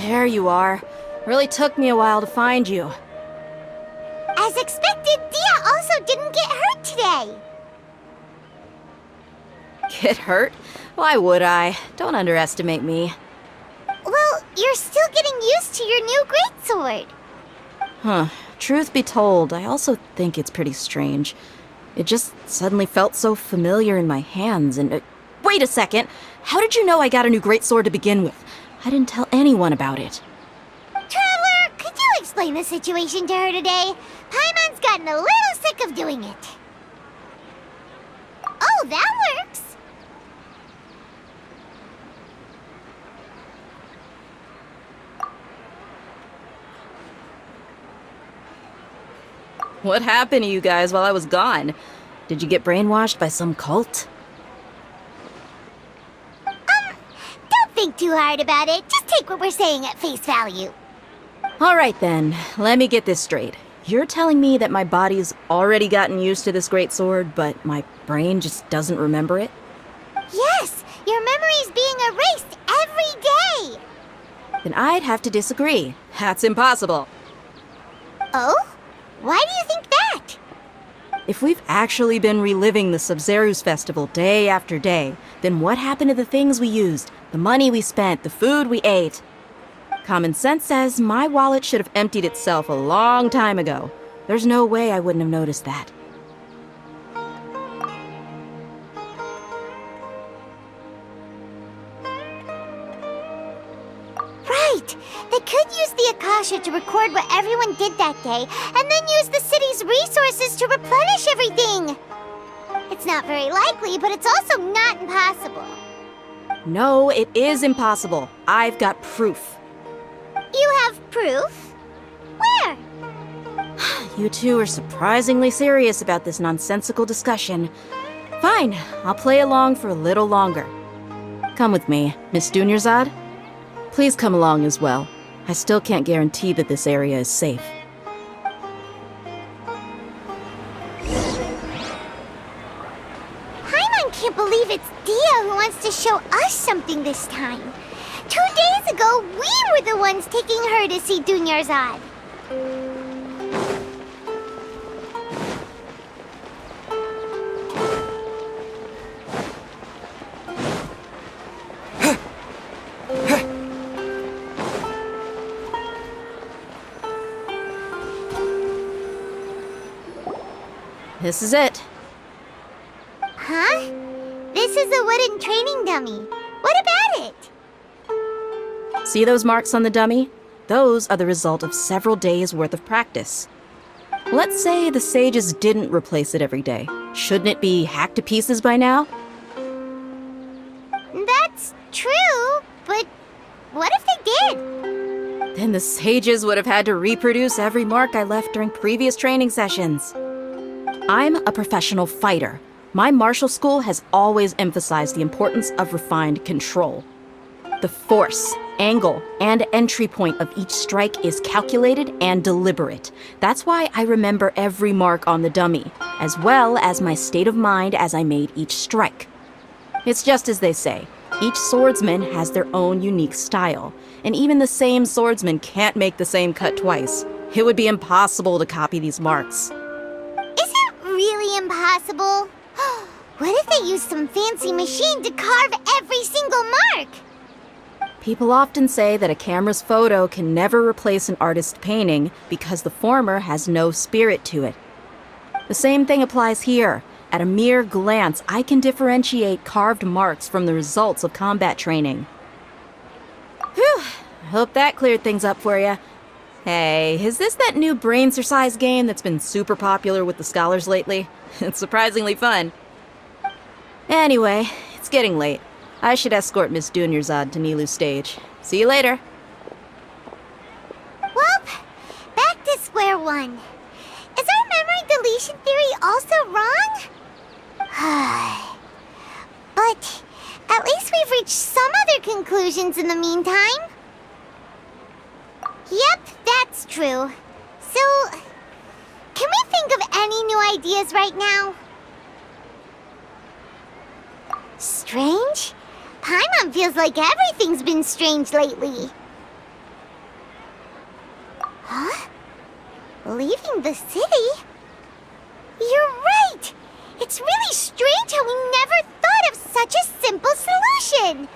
there you are. Really took me a while to find you. As expected, Dia also didn't get hurt today. Get hurt? Why would I? Don't underestimate me. Well, you're still getting used to your new greatsword. Huh. Truth be told, I also think it's pretty strange. It just suddenly felt so familiar in my hands and... wait a second! How did you know I got a new greatsword to begin with? I didn't tell anyone about it. Traveler, could you explain the situation to her today? Paimon's gotten a little sick of doing it. Oh, that works. What happened to you guys while I was gone? Did you get brainwashed by some cult? Don't think too hard about it. Just take what we're saying at face value. Alright then, let me get this straight. You're telling me that my body's already gotten used to this greatsword, but my brain just doesn't remember it? Yes, your memory's being erased every day. Then I'd have to disagree. That's impossible. Oh? Why do you think that? If we've actually been reliving the Sabzerus festival day after day, then what happened to the things we used, the money we spent, the food we ate? Common sense says my wallet should have emptied itself a long time ago. There's no way I wouldn't have noticed that. Right! They could use the Akasha to record what everyone did that day, and then use the city's resources to replenish everything! It's not very likely, but it's also not impossible. No, it is impossible. I've got proof. You have proof? Where? You two are surprisingly serious about this nonsensical discussion. Fine, I'll play along for a little longer. Come with me, Miss Dunyarzad. Please come along as well. I still can't guarantee that this area is safe. Paimon can't believe it's Dia who wants to show us something this time. 2 days ago, we were the ones taking her to see Dunyarzad. This is it. Huh? This is a wooden training dummy. What about it? See those marks on the dummy? Those are the result of several days' worth of practice. Let's say the sages didn't replace it every day. Shouldn't it be hacked to pieces by now? That's true, but what if they did? Then the sages would have had to reproduce every mark I left during previous training sessions. I'm a professional fighter. My martial school has always emphasized the importance of refined control. The force, angle, and entry point of each strike is calculated and deliberate. That's why I remember every mark on the dummy, as well as my state of mind as I made each strike. It's just as they say, each swordsman has their own unique style, and even the same swordsman can't make the same cut twice. It would be impossible to copy these marks. Is it really impossible? What if they use some fancy machine to carve every single mark? People often say that a camera's photo can never replace an artist's painting because the former has no spirit to it. The same thing applies here. At a mere glance, I can differentiate carved marks from the results of combat training. Whew, I hope that cleared things up for you. Hey, is this that new brain-exercise game that's been super popular with the scholars lately? It's surprisingly fun. Anyway, it's getting late. I should escort Miss Dunyarzad to Nilou's stage. See you later. Well, back to square one. Is our memory deletion theory also wrong? But at least we've reached some other conclusions in the meantime. Yep, that's true. So, can we think of any new ideas right now? Strange? Paimon feels like everything's been strange lately. Leaving the city? You're right! It's really strange how we never thought of such a simple solution!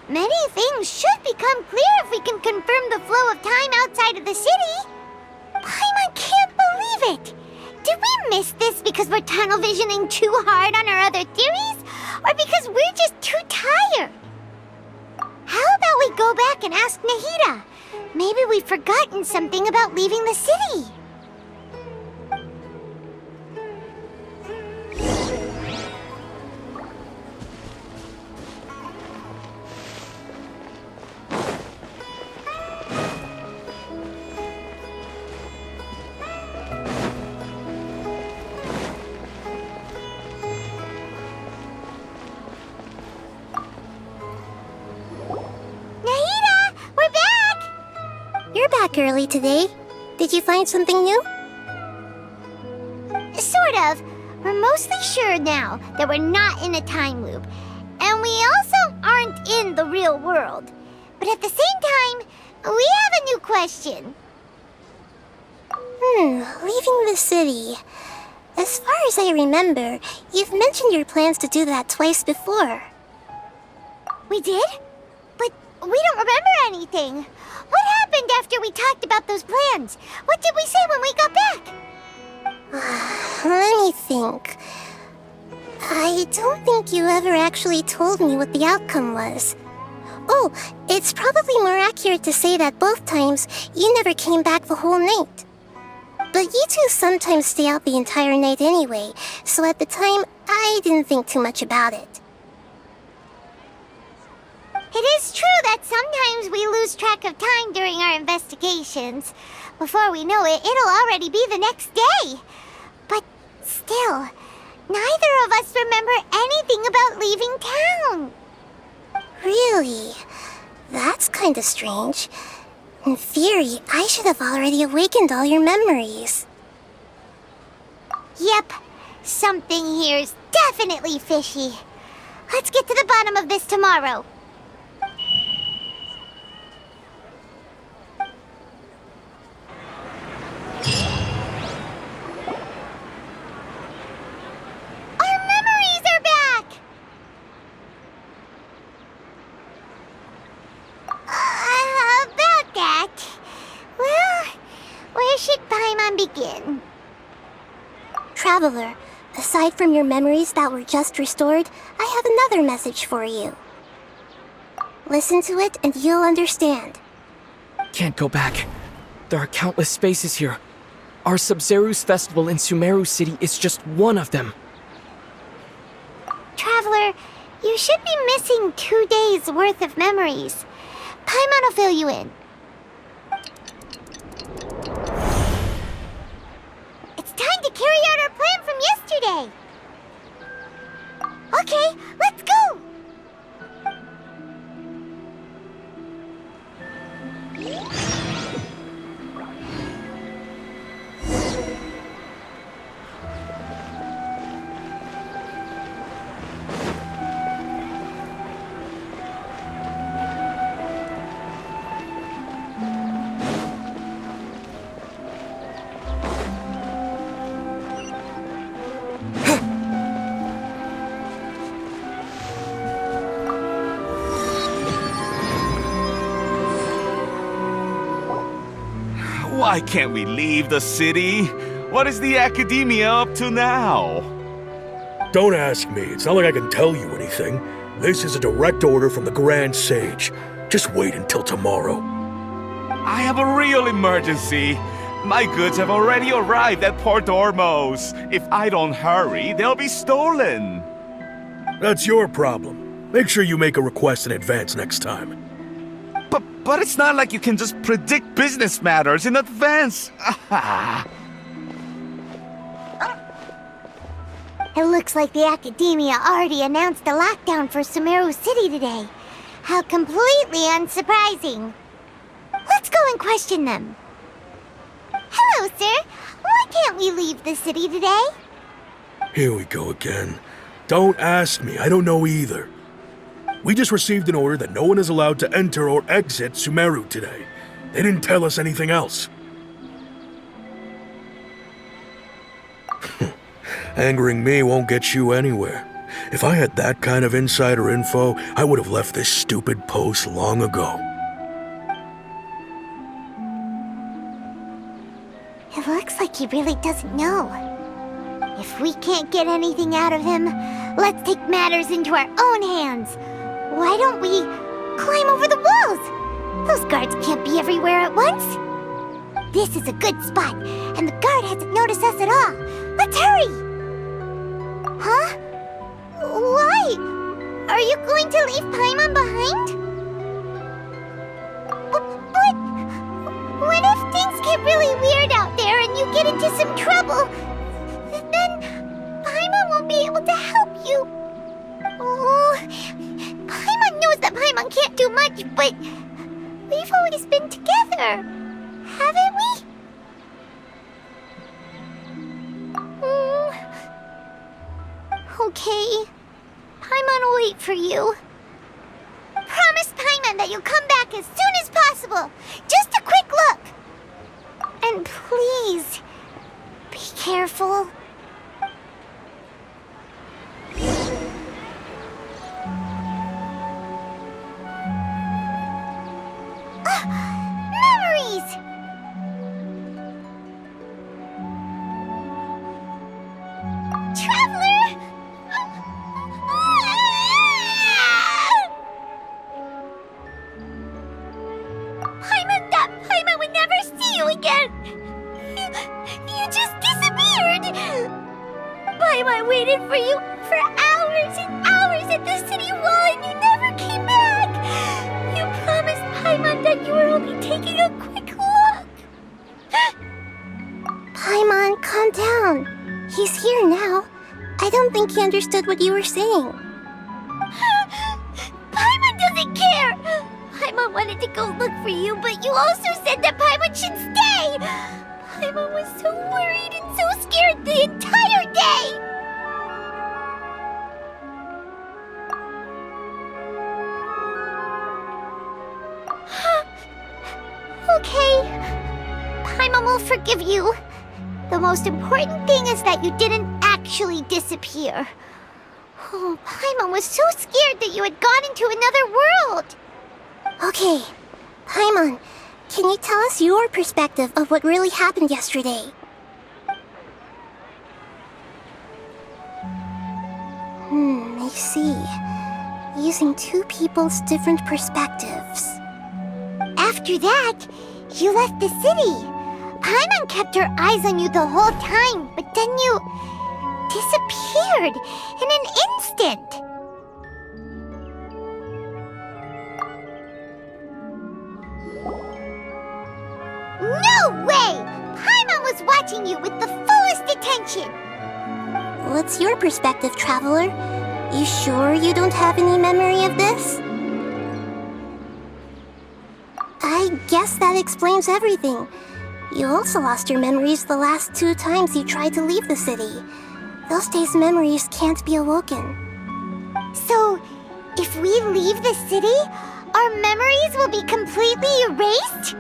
Many things should become clear if we can confirm the flow of time outside of the city. Paimon can't believe it! Did we miss this because we're tunnel visioning too hard on our other theories? Or because we're just too tired? How about we go back and ask Nahida? Maybe we've forgotten something about leaving the city. Early today. Did you find something new? Sort of. We're mostly sure now that we're not in a time loop. And we also aren't in the real world. But at the same time, we have a new question. Leaving the city. As far as I remember, you've mentioned your plans to do that twice before. We did? But we don't remember anything. What happened after we talked about those plans? What did we say when we got back? Let me think. I don't think you ever actually told me what the outcome was. Oh, it's probably more accurate to say that both times you never came back the whole night. But you two sometimes stay out the entire night anyway, so at the time, I didn't think too much about it. It is true that sometimes we lose track of time during our investigations. Before we know it, it'll already be the next day. But still, neither of us remember anything about leaving town. Really? That's kinda strange. In theory, I should have already awakened all your memories. Yep, something here's definitely fishy. Let's get to the bottom of this tomorrow. Begin. Traveler, aside from your memories that were just restored, I have another message for you. Listen to it and you'll understand. Can't go back. There are countless spaces here. Our Sabzerus festival in Sumeru City is just one of them. Traveler, you should be missing 2 days worth of memories. Paimon will fill you in. Time to carry out our plan from yesterday! Okay, let's go! Why can't we leave the city? What is the academia up to now? Don't ask me. It's not like I can tell you anything. This is a direct order from the Grand Sage. Just wait until tomorrow. I have a real emergency. My goods have already arrived at Port Ormos. If I don't hurry, they'll be stolen. That's your problem. Make sure you make a request in advance next time. But it's not like you can just predict business matters in advance. It looks like the Academia already announced a lockdown for Sumeru City today. How completely unsurprising. Let's go and question them. Hello, sir. Why can't we leave the city today? Here we go again. Don't ask me. I don't know either. We just received an order that no one is allowed to enter or exit Sumeru today. They didn't tell us anything else. Angering me won't get you anywhere. If I had that kind of insider info, I would have left this stupid post long ago. It looks like he really doesn't know. If we can't get anything out of him, let's take matters into our own hands. Why don't we climb over the walls? Those guards can't be everywhere at once. This is a good spot, and the guard hasn't noticed us at all. Let's hurry! Huh? Why? Are you going to leave Paimon behind? But what if things get really weird out there and you get into some trouble? Then Paimon won't be able to help you. Oh, Paimon knows that Paimon can't do much, but we've always been together, haven't we? Okay. Paimon will wait for you. Promise Paimon that you'll come back as soon as possible. Just a quick look. And please, be careful. Memories! Traveler! Paimon would never see you again! You just disappeared! Paimon waited for you for hours and hours at the city wall and you never came back! You promised Paimon that you were only taking a quick look! Paimon, calm down. He's here now. I don't think he understood what you were saying. Paimon doesn't care! Paimon wanted to go look for you, but you also said that Paimon should stay! Paimon was so worried and so scared the entire day! Okay. Paimon will forgive you. The most important thing is that you didn't actually disappear. Oh, Paimon was so scared that you had gone into another world! Okay, Paimon, can you tell us your perspective of what really happened yesterday? I see. Using two people's different perspectives. After that, you left the city. Paimon kept her eyes on you the whole time, but then you disappeared in an instant. No way! Paimon was watching you with the fullest attention. What's your perspective, Traveler? You sure you don't have any memory of this? I guess that explains everything. You also lost your memories the last 2 times you tried to leave the city. Those days' memories can't be awoken. So, if we leave the city, our memories will be completely erased?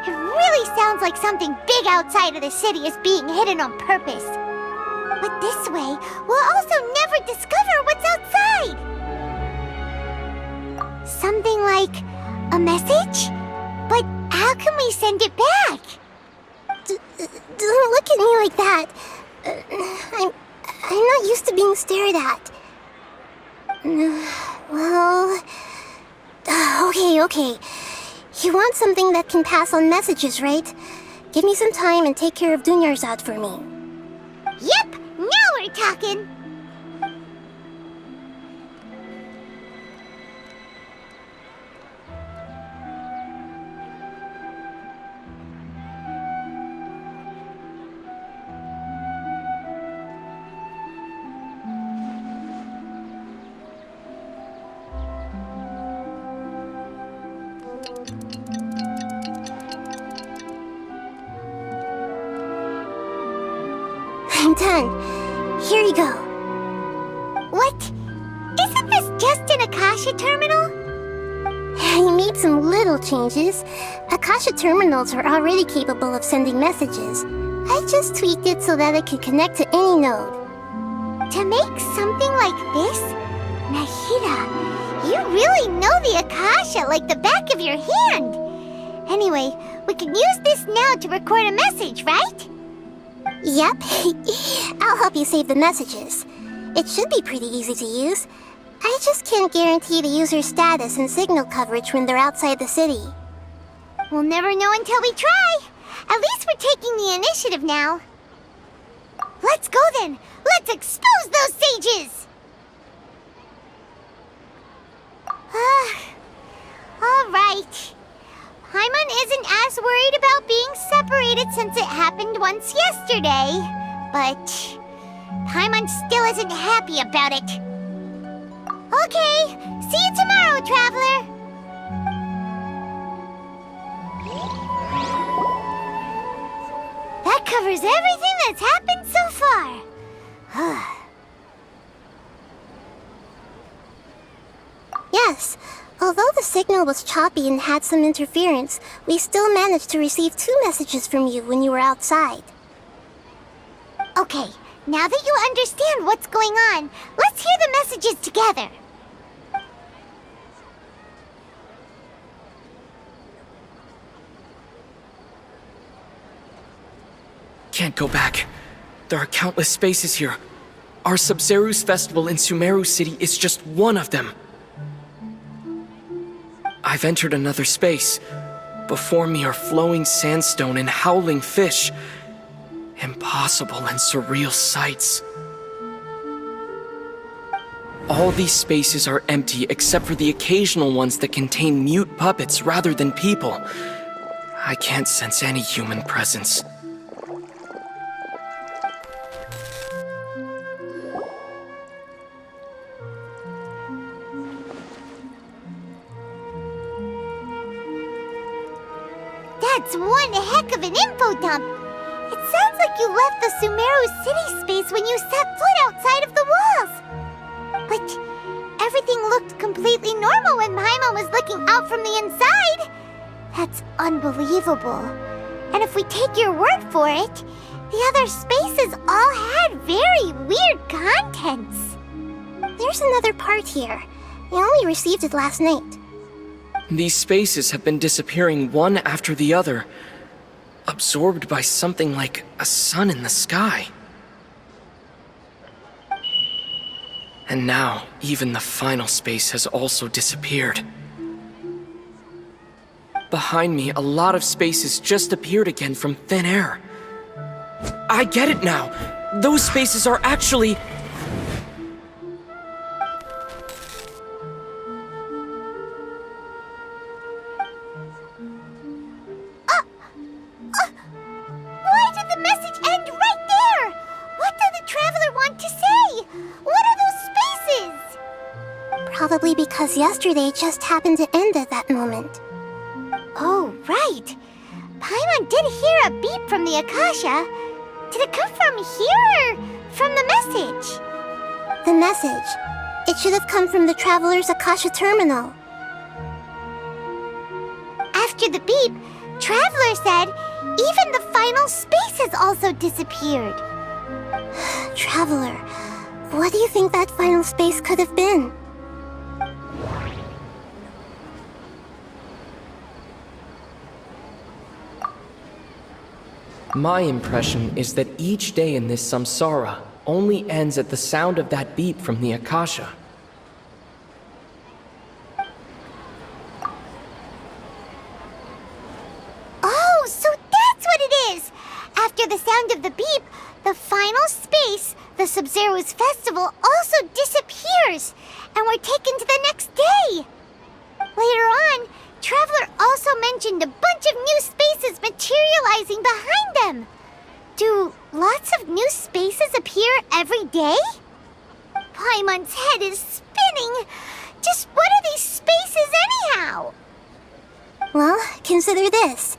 It really sounds like something big outside of the city is being hidden on purpose. But this way, we'll also never discover what's outside. Something like a message? But how can we send it back? Don't look at me like that. I'm not used to being stared at. Well... Okay. You want something that can pass on messages, right? Give me some time and take care of Dunyarzad for me. Yep, now we're talking. I'm done. Here you go. What? Isn't this just an Akasha terminal? I made some little changes. Akasha terminals are already capable of sending messages. I just tweaked it so that it could connect to any node. To make something like this? Nahida, you really know the Akasha like the back of your hand. Anyway, we can use this now to record a message, right? Yep. I'll help you save the messages. It should be pretty easy to use. I just can't guarantee the user's status and signal coverage when they're outside the city. We'll never know until we try. At least we're taking the initiative now. Let's go then. Let's expose those sages! All right. Paimon isn't as worried about being separated since it happened once yesterday. But Paimon still isn't happy about it. Okay, see you tomorrow, Traveler! That covers everything that's happened so far. Yes, although the signal was choppy and had some interference, we still managed to receive 2 messages from you when you were outside. Okay, now that you understand what's going on, let's hear the messages together. Can't go back. There are countless spaces here. Our Sabzerus festival in Sumeru City is just one of them. I've entered another space. Before me are flowing sandstone and howling fish. Impossible and surreal sights. All these spaces are empty except for the occasional ones that contain mute puppets rather than people. I can't sense any human presence. That's one heck of an info dump. It sounds like you left the Sumeru city space when you set foot outside of the walls. But everything looked completely normal when Paimon was looking out from the inside. That's unbelievable. And if we take your word for it, the other spaces all had very weird contents. There's another part here. We only received it last night. These spaces have been disappearing one after the other, absorbed by something like a sun in the sky. And now, even the final space has also disappeared. Behind me, a lot of spaces just appeared again from thin air. I get it now! Those spaces are actually... Why did the message end right there? What did the Traveler want to say? What are those spaces? Probably because yesterday just happened to end at that moment. Oh, right. Paimon did hear a beep from the Akasha. Did it come from here or from the message? The message. It should have come from the Traveler's Akasha terminal. After the beep, Traveler said even the final space has also disappeared. Traveler, what do you think that final space could have been? My impression is that each day in this Samsara only ends at the sound of that beep from the Akasha. Oh, so that's what it is! After the sound of the beep, the final space, the Sabzerus festival, also disappears, and we're taken to the next day. Later on, Traveler also mentioned a bunch of new spaces materializing behind them. Do lots of new spaces appear every day? Paimon's head is spinning. Just what are these spaces anyhow? Well, consider this.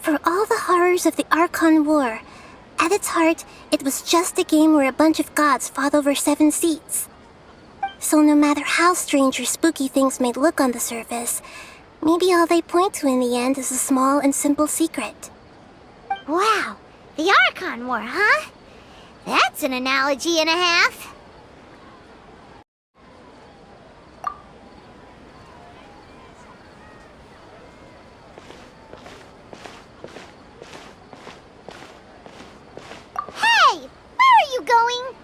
For all the horrors of the Archon War, at its heart, it was just a game where a bunch of gods fought over 7 seats. So no matter how strange or spooky things may look on the surface, maybe all they point to in the end is a small and simple secret. Wow, The Archon War, huh? That's an analogy and a half. Hey! Where are you going?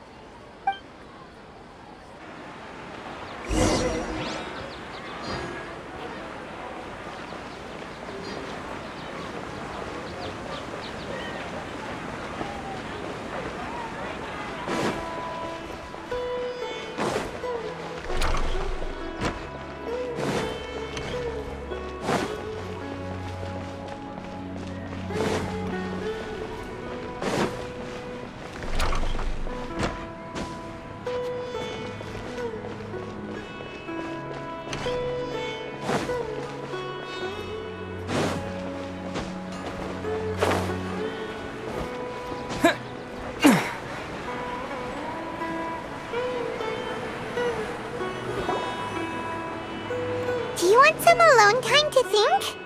Do you want some alone time to think?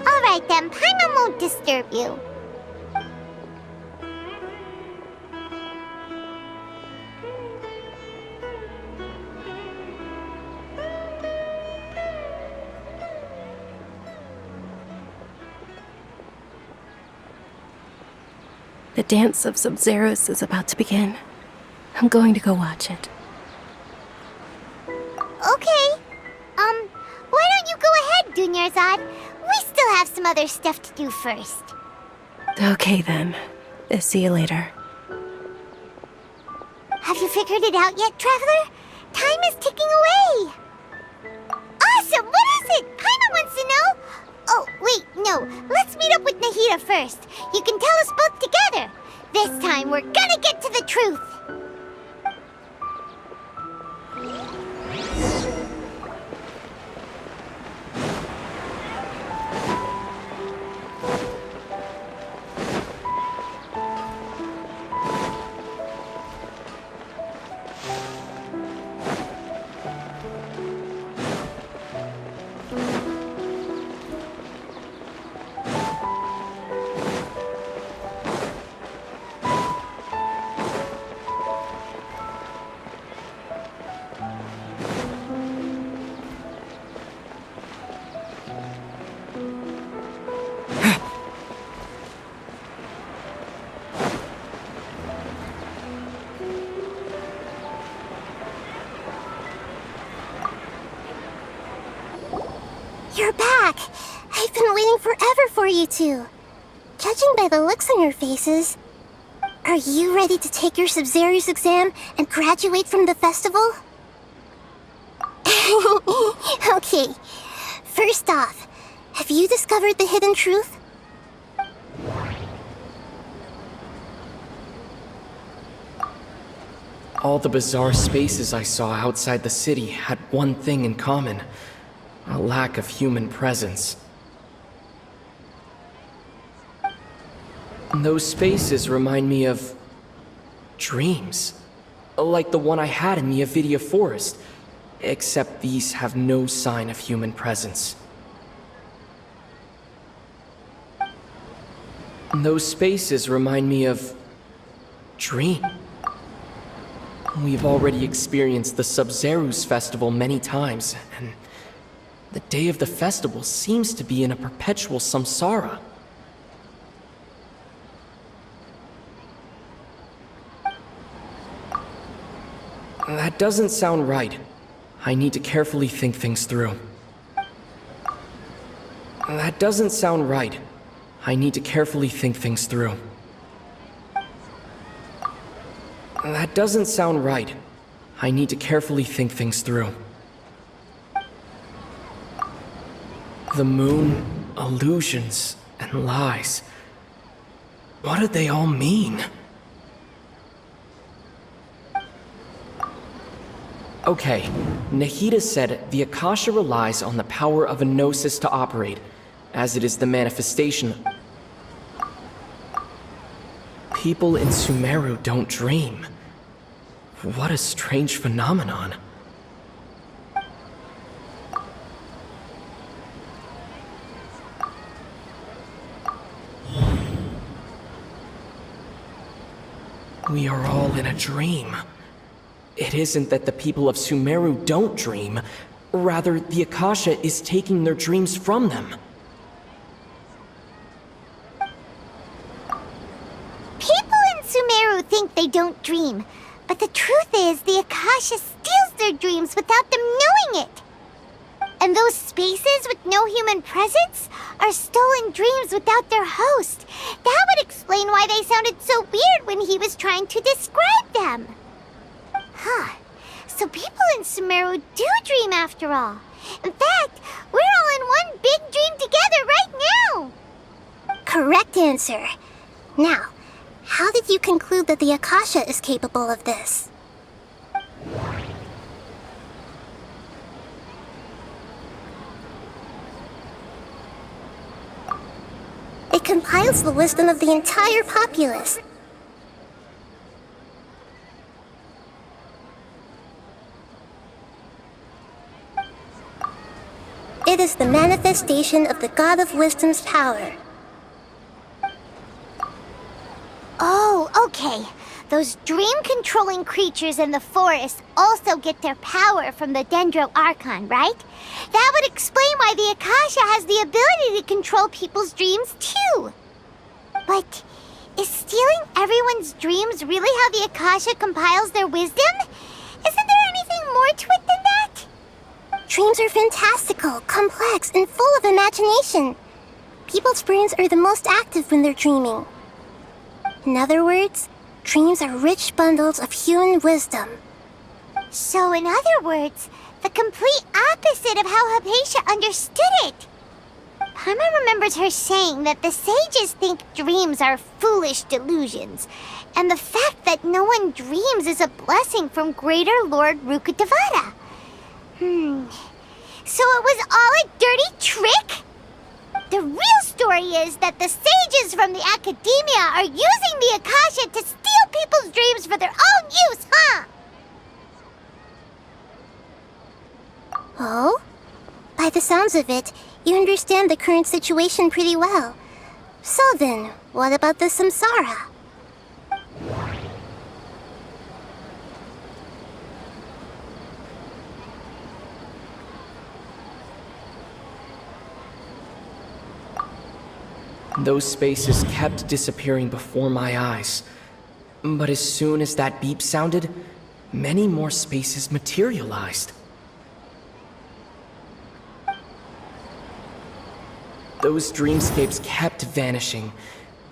Alright then, Paimon won't disturb you. The dance of Sabzerus is about to begin. I'm going to go watch it. Okay. Why don't you go ahead, Dunyarzad? We still have some other stuff to do first. Okay then. See you later. Have you figured it out yet, Traveler? Time is ticking away. Awesome! What is it? Paimon wants to know. Oh, wait, no. Let's meet up with Nahida first. You can tell us both together. This time, we're gonna get to the truth. You're back! I've been waiting forever for you two. Judging by the looks on your faces, are you ready to take your Sabzerus exam and graduate from the festival? Okay, first off, have you discovered the hidden truth? All the bizarre spaces I saw outside the city had one thing in common: a lack of human presence. Those spaces remind me of dreams, like the one I had in the Avidia Forest, except these have no sign of human presence. Those spaces remind me of dream. We've already experienced the Sabzerus festival many times, and the day of the festival seems to be in a perpetual samsara. That doesn't sound right. I need to carefully think things through. That doesn't sound right. I need to carefully think things through. That doesn't sound right. I need to carefully think things through. The moon, illusions, and lies. What do they all mean? Okay, Nahida said the Akasha relies on the power of a gnosis to operate, as it is the manifestation. People in Sumeru don't dream. What a strange phenomenon. We are all in a dream. It isn't that the people of Sumeru don't dream. Rather, the Akasha is taking their dreams from them. People in Sumeru think they don't dream, but the truth is the Akasha steals their dreams without them knowing it. And those spaces with no human presence are stolen dreams without their host. That would explain why they sounded so weird when he was trying to describe them. Huh. So people in Sumeru do dream after all. In fact, we're all in one big dream together right now. Correct answer. Now, how did you conclude that the Akasha is capable of this? It compiles the wisdom of the entire populace. It is the manifestation of the God of Wisdom's power. Oh, okay. Those dream-controlling creatures in the forest also get their power from the Dendro Archon, right? That would explain why the Akasha has the ability to control people's dreams, too. But is stealing everyone's dreams really how the Akasha compiles their wisdom? Isn't there anything more to it than that? Dreams are fantastical, complex, and full of imagination. People's brains are the most active when they're dreaming. In other words, dreams are rich bundles of human wisdom. So in other words, the complete opposite of how Hypatia understood it. Paimon remembers her saying that the sages think dreams are foolish delusions, and the fact that no one dreams is a blessing from Greater Lord Rukkhadevata. So it was all a dirty trick? The real story is that the sages from the academia are using the Akasha to steal people's dreams for their own use, huh? Oh? By the sounds of it, you understand the current situation pretty well. So then, what about the Samsara? Those spaces kept disappearing before my eyes. But as soon as that beep sounded, many more spaces materialized. Those dreamscapes kept vanishing.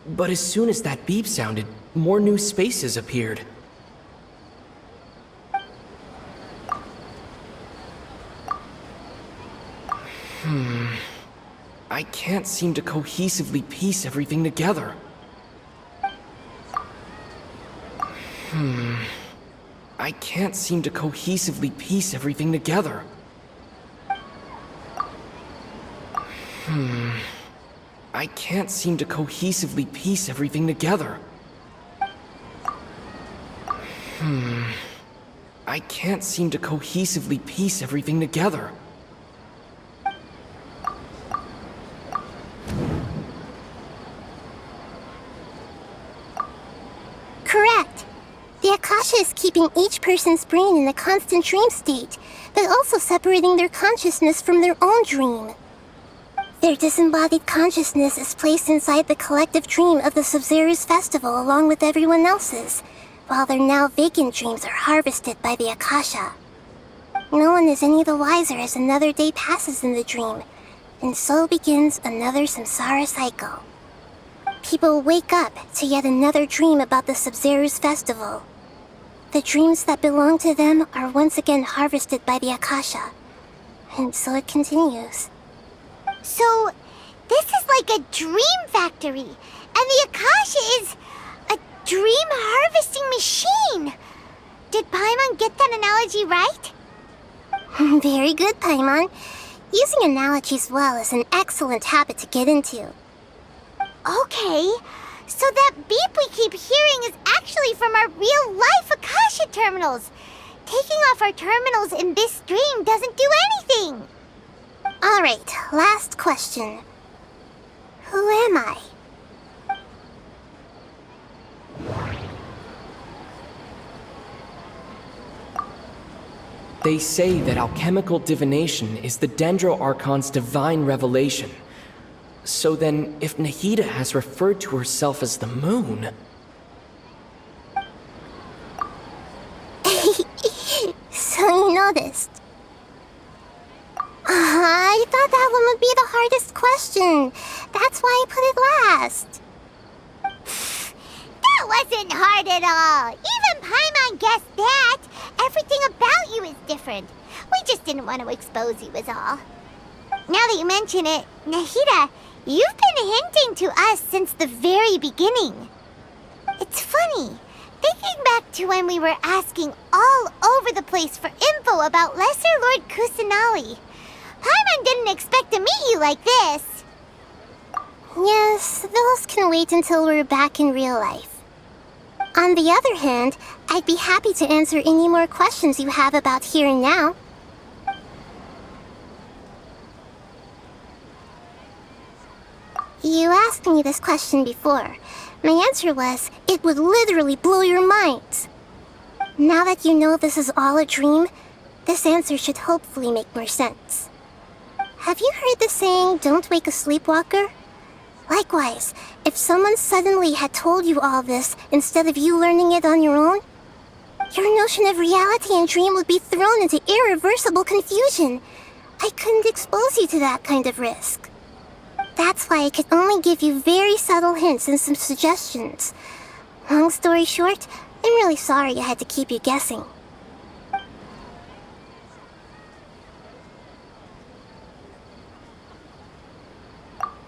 But as soon as that beep sounded, more new spaces appeared. I can't seem to cohesively piece everything together. I can't seem to cohesively piece everything together. I can't seem to cohesively piece everything together. I can't seem to cohesively piece everything together. Correct. The Akasha is keeping each person's brain in a constant dream state, but also separating their consciousness from their own dream. Their disembodied consciousness is placed inside the collective dream of the Sabzerus festival along with everyone else's, while their now vacant dreams are harvested by the Akasha. No one is any the wiser as another day passes in the dream, and so begins another Samsara cycle. People wake up to yet another dream about the Sabzerus festival. The dreams that belong to them are once again harvested by the Akasha, and so it continues. So, this is like a dream factory, and the Akasha is a dream harvesting machine. Did Paimon get that analogy right? Very good, Paimon. Using analogies well is an excellent habit to get into. Okay, so that beep we keep hearing is actually from our real-life Akasha terminals. Taking off our terminals in this dream doesn't do anything. Alright, last question. Who am I? They say that alchemical divination is the Dendro Archon's divine revelation. So then, if Nahida has referred to herself as the moon... So you noticed. I thought that one would be the hardest question. That's why I put it last. That wasn't hard at all. Even Paimon guessed that. Everything about you is different. We just didn't want to expose you is all. Now that you mention it, Nahida, you've been hinting to us since the very beginning. It's funny. Thinking back to when we were asking all over the place for info about Lesser Lord Kusanali, Paimon didn't expect to meet you like this. Yes, those can wait until we're back in real life. On the other hand, I'd be happy to answer any more questions you have about here and now. You asked me this question before. My answer was, it would literally blow your minds. Now that you know this is all a dream, this answer should hopefully make more sense. Have you heard the saying, don't wake a sleepwalker? Likewise, if someone suddenly had told you all this instead of you learning it on your own, your notion of reality and dream would be thrown into irreversible confusion. I couldn't expose you to that kind of risk. That's why I could only give you very subtle hints and some suggestions. Long story short, I'm really sorry I had to keep you guessing.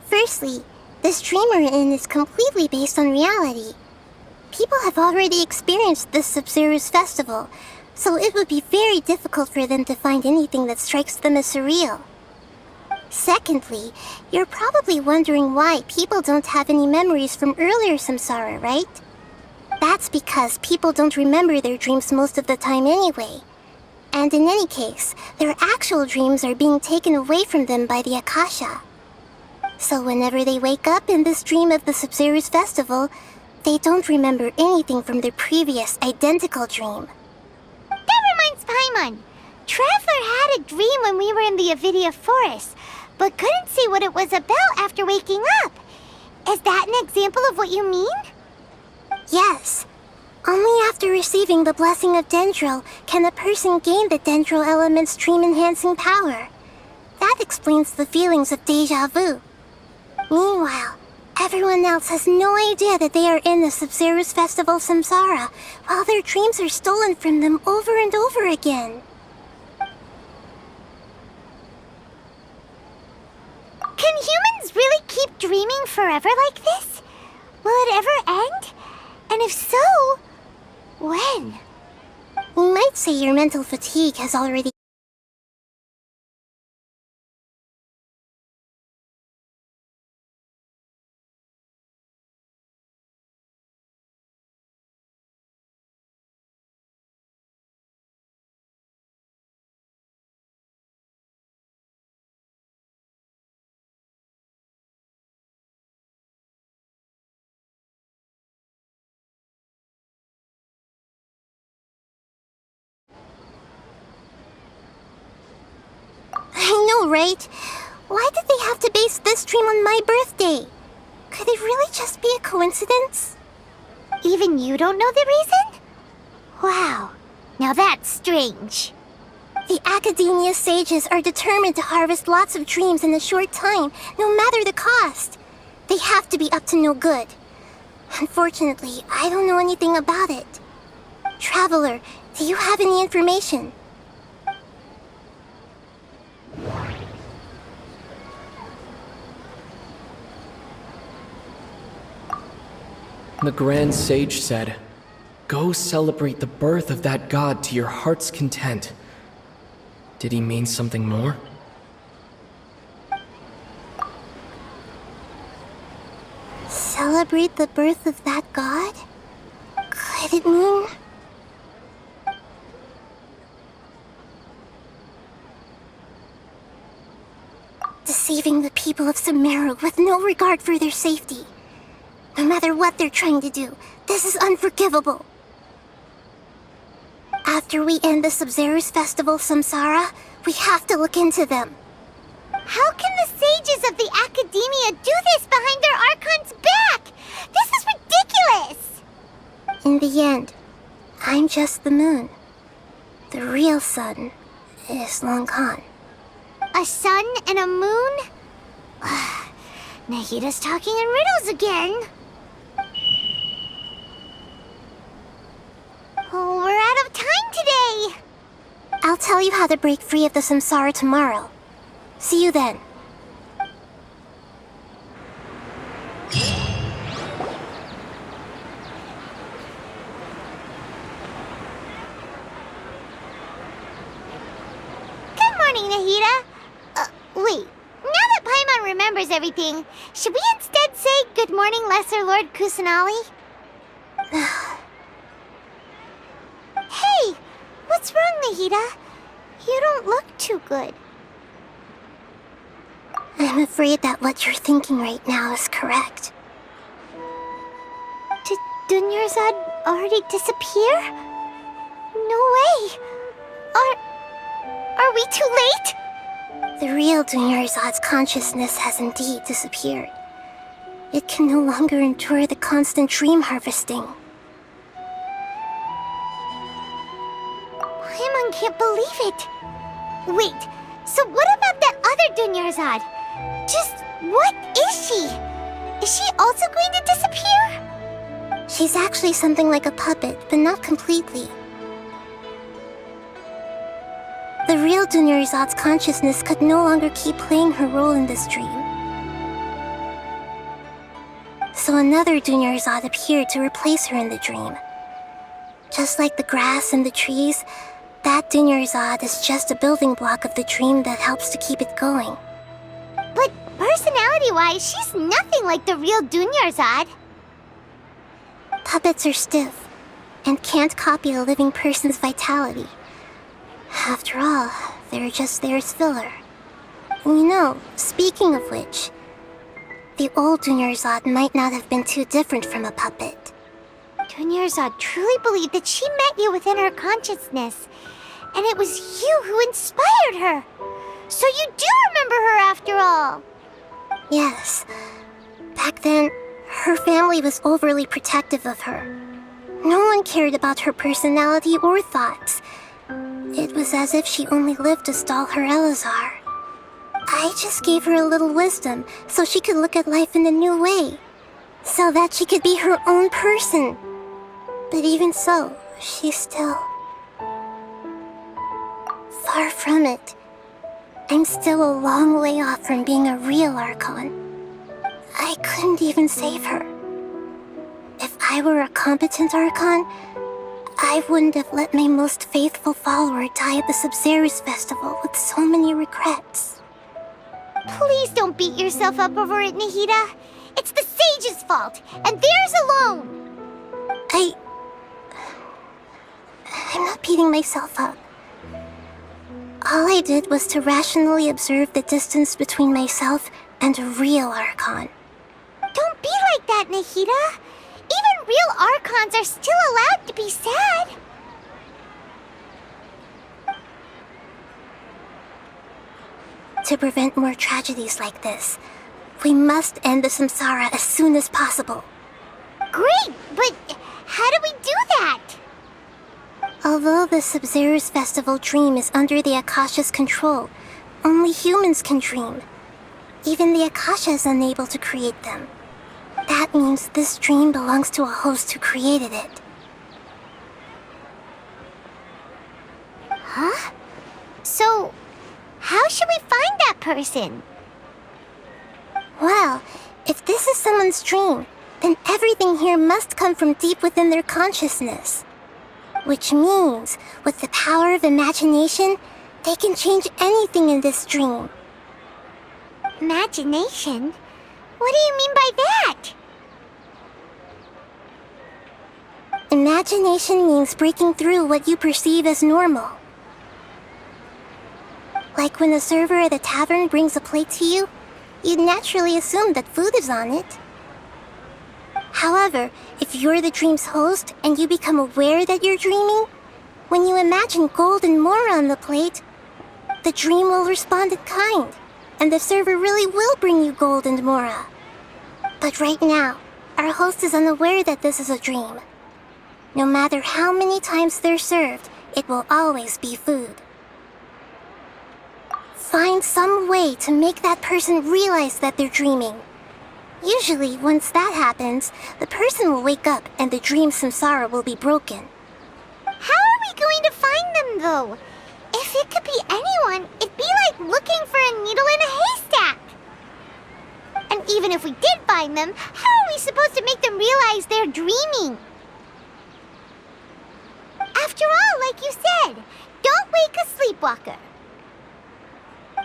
Firstly, this dream we're in is completely based on reality. People have already experienced this Sabzerus festival, so it would be very difficult for them to find anything that strikes them as surreal. Secondly, you're probably wondering why people don't have any memories from earlier Samsara, right? That's because people don't remember their dreams most of the time anyway. And in any case, their actual dreams are being taken away from them by the Akasha. So whenever they wake up in this dream of the Sabzerus festival, they don't remember anything from their previous identical dream. That reminds Paimon. Traveler had a dream when we were in the Avidia forest, but couldn't see what it was about after waking up. Is that an example of what you mean? Yes. Only after receiving the blessing of Dendro can a person gain the Dendro element's dream-enhancing power. That explains the feelings of deja vu. Meanwhile, everyone else has no idea that they are in the Sabzerus Festival Samsara, while their dreams are stolen from them over and over again. Can humans really keep dreaming forever like this? Will it ever end? And if so, when? We might say your mental fatigue has already... I know, right? Why did they have to base this dream on my birthday? Could it really just be a coincidence? Even you don't know the reason? Wow, now that's strange. The Academia sages are determined to harvest lots of dreams in a short time, no matter the cost. They have to be up to no good. Unfortunately, I don't know anything about it. Traveler, do you have any information? The Grand Sage said, "Go celebrate the birth of that god to your heart's content." Did he mean something more? Celebrate the birth of that god? Could it mean... deceiving the people of Samsara with no regard for their safety? No matter what they're trying to do, this is unforgivable. After After we end the Sabzerus festival, Samsara, we have to look into them. How can the sages of the Academia do this behind their Archon's back? This is ridiculous! In the end, I'm just the moon. The real sun is long gone. A sun and a moon? Nahida's talking in riddles again. Oh, we're out of time today! I'll tell you how to break free of the Samsara tomorrow. See you then. Good morning, Nahida. Wait. Now that Paimon remembers everything, should we instead say good morning, Lesser Lord Kusanali? Hey! What's wrong, Nahida? You don't look too good. I'm afraid that what you're thinking right now is correct. Did Dunyarzad already disappear? No way! Are we too late? The real Dunyarzad's consciousness has indeed disappeared. It can no longer endure the constant dream harvesting. Paimon can't believe it. Wait, so what about that other Dunyarzad? Just what is she? Is she also going to disappear? She's actually something like a puppet, but not completely. The real Dunyarzad's consciousness could no longer keep playing her role in this dream. So another Dunyarzad appeared to replace her in the dream. Just like the grass and the trees, that Dunyarzad is just a building block of the dream that helps to keep it going. But personality-wise, she's nothing like the real Dunyarzad. Puppets are stiff and can't copy a living person's vitality. After all, they're just there as filler. You know, speaking of which, the old Dunyarzad might not have been too different from a puppet. Dunyarzad truly believed that she met you within her consciousness, and it was you who inspired her. So you do remember her after all. Yes. Back then, her family was overly protective of her. No one cared about her personality or thoughts. It was as if she only lived to stall her Elazar. I just gave her a little wisdom so she could look at life in a new way. So that she could be her own person. But even so, she's still... far from it. I'm still a long way off from being a real Archon. I couldn't even save her. If I were a competent Archon, I wouldn't have let my most faithful follower die at the Sabzerus festival with so many regrets. Please don't beat yourself up over it, Nahida. It's the sage's fault, and theirs alone. I'm not beating myself up. All I did was to rationally observe the distance between myself and a real Archon. Don't be like that, Nahida. Even real Archons are still allowed to be sad. To prevent more tragedies like this, we must end the Samsara as soon as possible. Great, but how do we do that? Although the Sabzerus festival dream is under the Akasha's control, only humans can dream. Even the Akasha is unable to create them. That means this dream belongs to a host who created it. Huh? So, how should we find that person? Well, if this is someone's dream, then everything here must come from deep within their consciousness. Which means, with the power of imagination, they can change anything in this dream. Imagination? What do you mean by that? Imagination means breaking through what you perceive as normal. Like when the server at a tavern brings a plate to you, you'd naturally assume that food is on it. However, if you're the dream's host and you become aware that you're dreaming, When you imagine gold and more on the plate, the dream will respond in kind, and the server really will bring you gold and mora. But right now, our host is unaware that this is a dream. No matter how many times they're served, it will always be food. Find some way to make that person realize that they're dreaming. Usually, once that happens, the person will wake up and the dream samsara will be broken. How are we going to find them, though? If it could be anyone, it'd be like looking for a needle in a haystack. And even if we did find them, how are we supposed to make them realize they're dreaming? After all, like you said, don't wake a sleepwalker.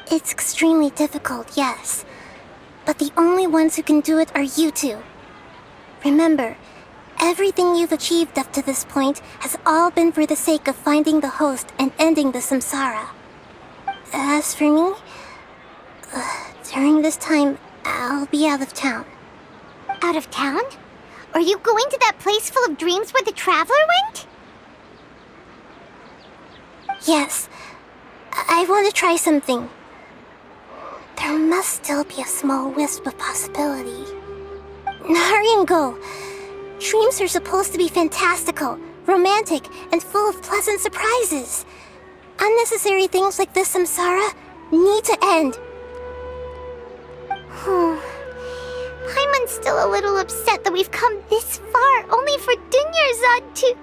It's extremely difficult, yes. But the only ones who can do it are you two. Remember, everything you've achieved up to this point has all been for the sake of finding the host and ending the samsara. As for me, during this time, I'll be out of town. Out of town? Are you going to that place full of dreams where the traveler went? Yes, I want to try something. There must still be a small wisp of possibility. Hurry and go. Dreams are supposed to be fantastical, romantic, and full of pleasant surprises. Unnecessary things like this samsara need to end. Paimon's still a little upset that we've come this far only for Dunyarzad to...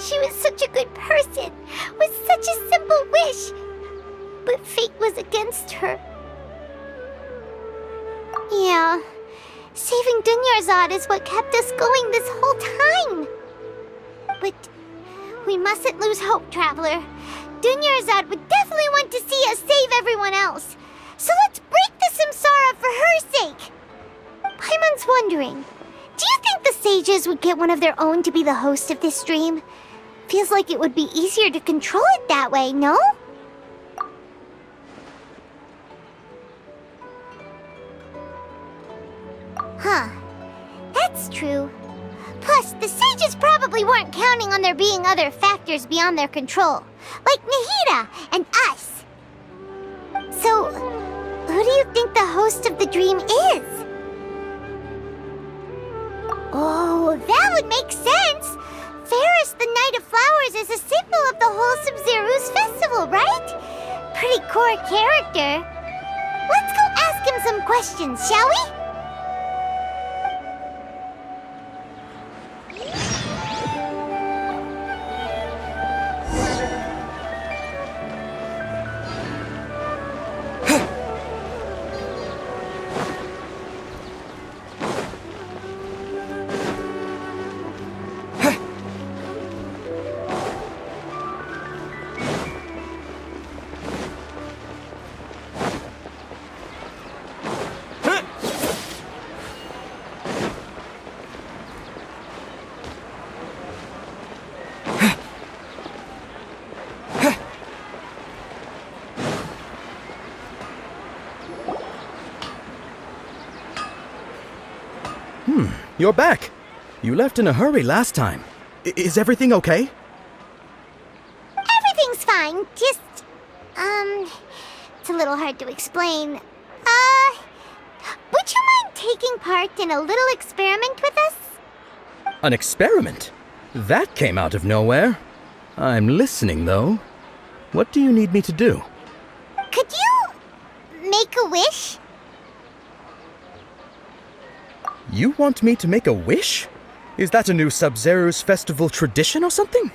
She was such a good person, with such a simple wish. But fate was against her. Yeah, saving Dunyarzad is what kept us going this whole time. But we mustn't lose hope, Traveler. Dunyarzad would definitely want to see us save everyone else. So let's break the samsara for her sake. Paimon's wondering, do you think the sages would get one of their own to be the host of this stream? Feels like it would be easier to control it that way, no? Huh. That's true. Plus, the sages probably weren't counting on there being other factors beyond their control, like Nahida and us. So, who do you think the host of the dream is? Oh, that would make sense! Ferris, the Knight of Flowers, is a symbol of the whole Sabzerus festival, right? Pretty core character. Let's go ask him some questions, shall we? You're back. You left in a hurry last time. Is everything okay? Everything's fine, just... it's a little hard to explain. Would you mind taking part in a little experiment with us? An experiment? That came out of nowhere. I'm listening, though. What do you need me to do? Could you... make a wish? You want me to make a wish? Is that a new Sabzerus festival tradition or something?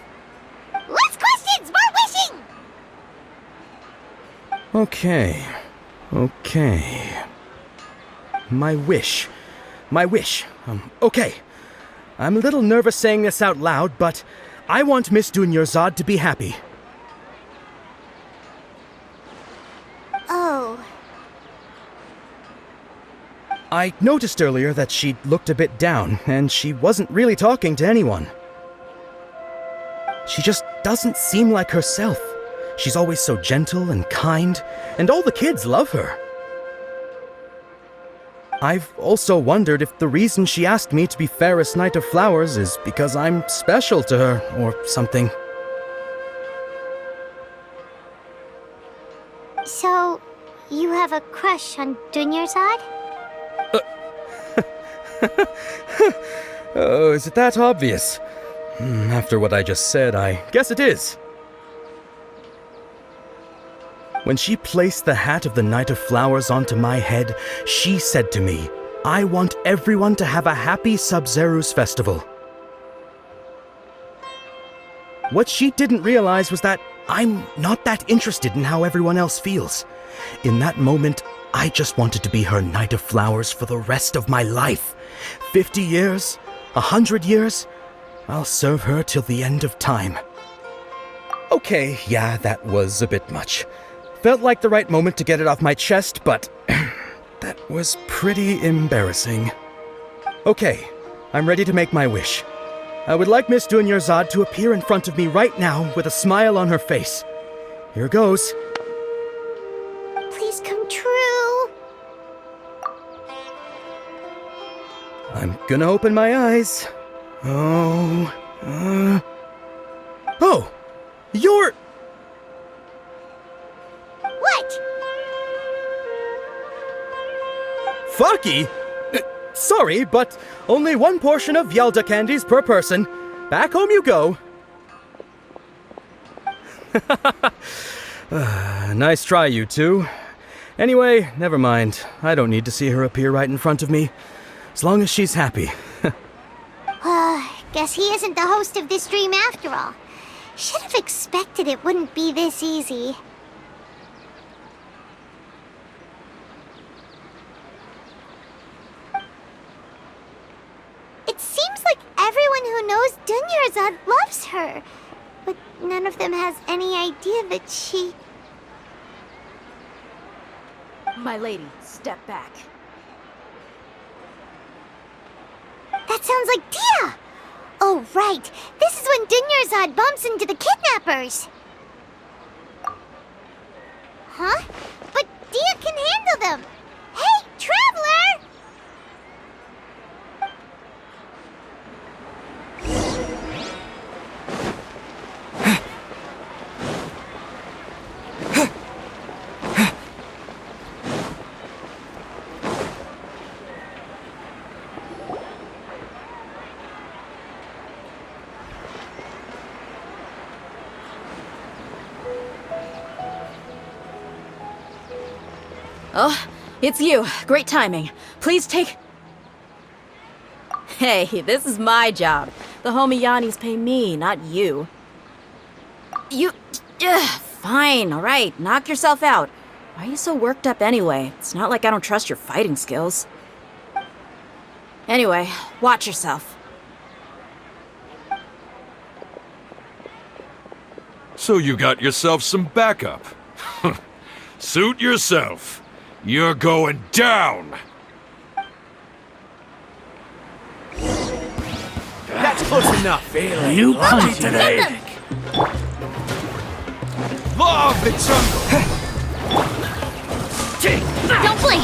Less questions, more wishing! Okay. My wish. Okay. I'm a little nervous saying this out loud, but I want Miss Dunyarzad to be happy. Oh. I noticed earlier that she looked a bit down, and she wasn't really talking to anyone. She just doesn't seem like herself. She's always so gentle and kind, and all the kids love her. I've also wondered if the reason she asked me to be fairest Knight of Flowers is because I'm special to her, or something. So, you have a crush on Dunyarzad? Oh, is it that obvious? After what I just said, I guess it is. When she placed the hat of the Knight of Flowers onto my head, she said to me, "I want everyone to have a happy Sabzerus festival." What she didn't realize was that I'm not that interested in how everyone else feels. In that moment, I just wanted to be her Knight of Flowers for the rest of my life. 50 years, 100 years, I'll serve her till the end of time. Okay, yeah, that was a bit much. Felt like the right moment to get it off my chest, but that was pretty embarrassing. Okay, I'm ready to make my wish. I would like Miss Dunyarzad to appear in front of me right now with a smile on her face. Here goes. Please come true. I'm gonna open my eyes. Oh, you're... What? Fucky? Sorry, but only one portion of Yelda candies per person. Back home you go. Nice try, you two. Anyway, never mind. I don't need to see her appear right in front of me. As long as she's happy. Guess he isn't the host of this dream after all. Should have expected it wouldn't be this easy. It seems like everyone who knows Dunyarzad loves her, but none of them has any idea that she... My lady, step back. That sounds like Dia! Oh, right. This is when Dunyarzad bumps into the kidnappers. Huh? But Dia can handle them. Hey, Traveler! Oh, it's you. Great timing. Please take... Hey, this is my job. The homie Yanni's pay me, not you. You... fine, alright. Knock yourself out. Why are you so worked up anyway? It's not like I don't trust your fighting skills. Anyway, watch yourself. So you got yourself some backup. Suit yourself. You're going down! That's close enough. Feeling You lucky punch today. Law of the jungle! Don't blink!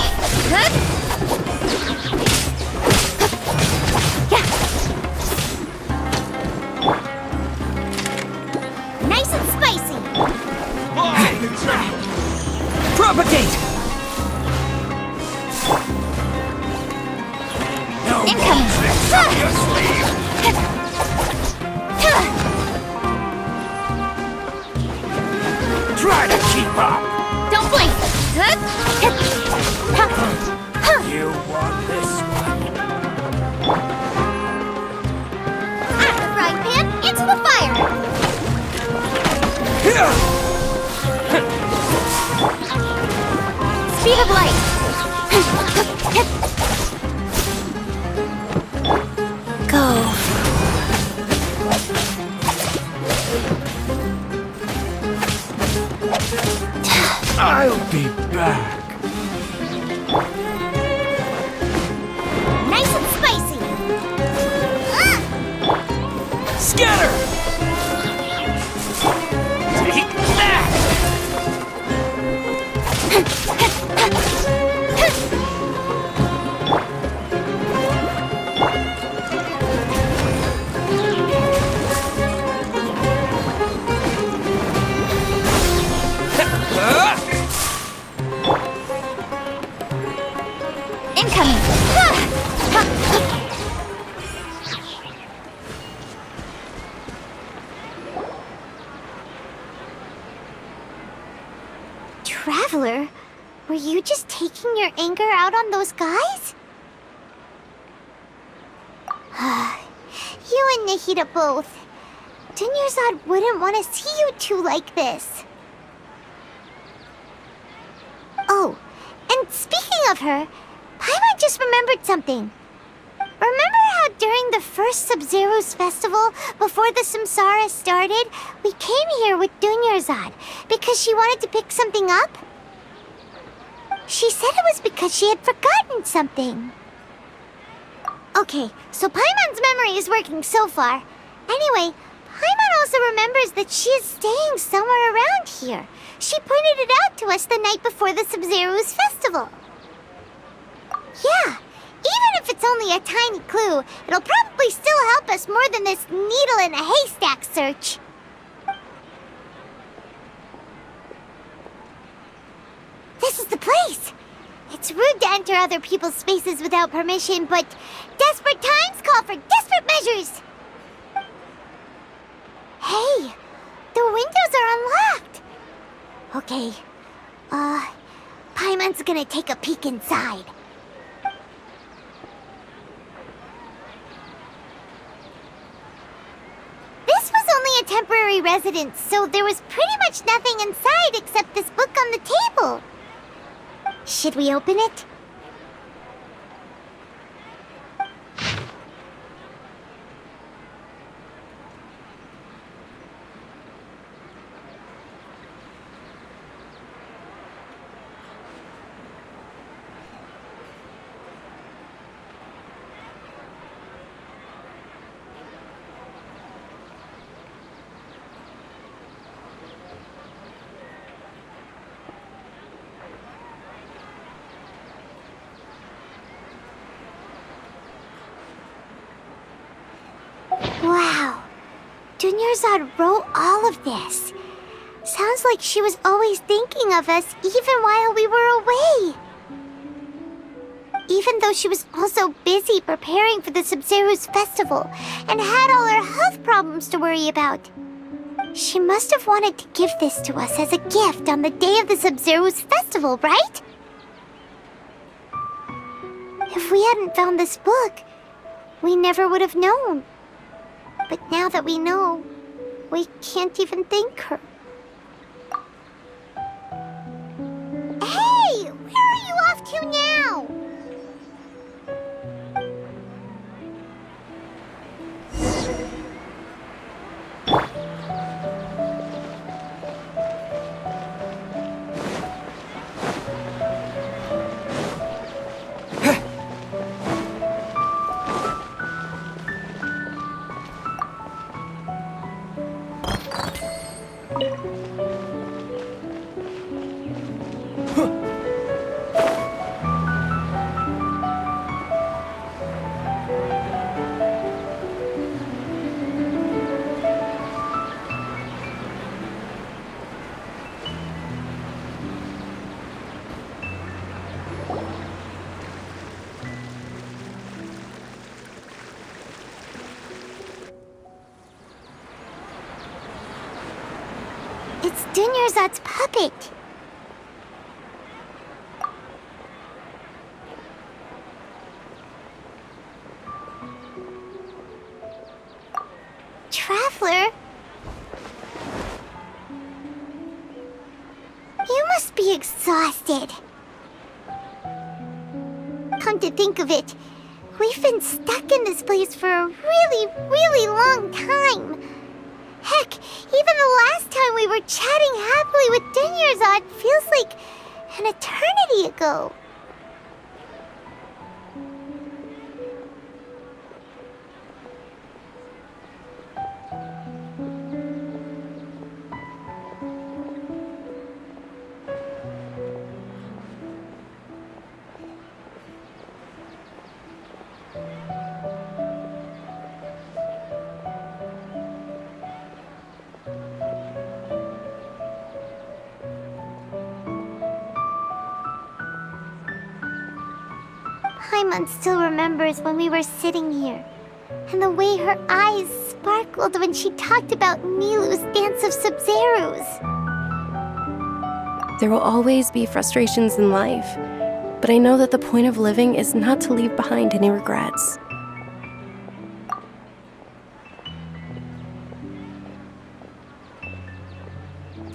Nice and spicy! Law of the jungle! Propagate! Incoming! Try to keep up! Don't blink! You want this one? Out of the frying pan, into the fire! Speed of light! Go. I'll be back. Nice and spicy! Scatter! Take that! Traveler, were you just taking your anger out on those guys? You and Nahida both. Dunyarzad wouldn't want to see you two like this. Oh, and speaking of her, Paimon just remembered something. Remember how during the first Sabzerus festival, before the Samsara started, we came here with Dunyarzad because she wanted to pick something up? She said it was because she had forgotten something. Okay, so Paimon's memory is working so far. Anyway, Paimon also remembers that she is staying somewhere around here. She pointed it out to us the night before the Sabzerus festival. Yeah, even if it's only a tiny clue, it'll probably still help us more than this needle in a haystack search. This is the place! It's rude to enter other people's spaces without permission, but desperate times call for desperate measures! Hey, the windows are unlocked! Okay, Paimon's gonna take a peek inside. This was only a temporary residence, so there was pretty much nothing inside except this book on the table. Should we open it? Wow, Dunyarzad wrote all of this. Sounds like she was always thinking of us even while we were away. Even though she was also busy preparing for the Sabzerus festival and had all her health problems to worry about. She must have wanted to give this to us as a gift on the day of the Sabzerus festival, right? If we hadn't found this book, we never would have known. But now that we know, we can't even thank her. Hey! Where are you off to now? It's Dunyarzad's puppet. Traveler? You must be exhausted. Come to think of it, we've been stuck in this place for a really, really long time. Heck, even the last time we were chatting happily with Dunyarzad feels like an eternity ago. Paimon still remembers when we were sitting here, and the way her eyes sparkled when she talked about Nilou's dance of Sabzerus. There will always be frustrations in life, but I know that the point of living is not to leave behind any regrets.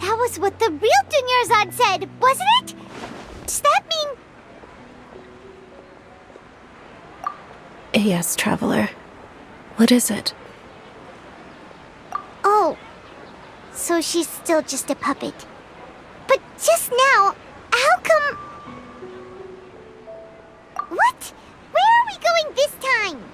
That was what the real Dunyarzad said, wasn't it? Does that mean... Yes, Traveler. What is it? Oh, so she's still just a puppet. But just now, how come... What? Where are we going this time?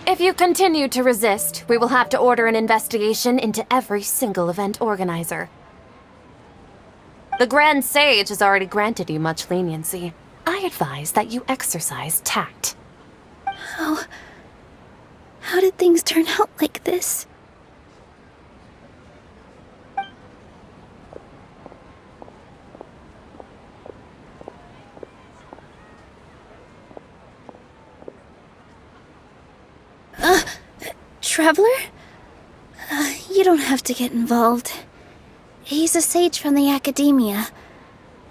If you continue to resist, we will have to order an investigation into every single event organizer. The Grand Sage has already granted you much leniency. I advise that you exercise tact. How did things turn out like this? Traveler? You don't have to get involved. He's a sage from the academia.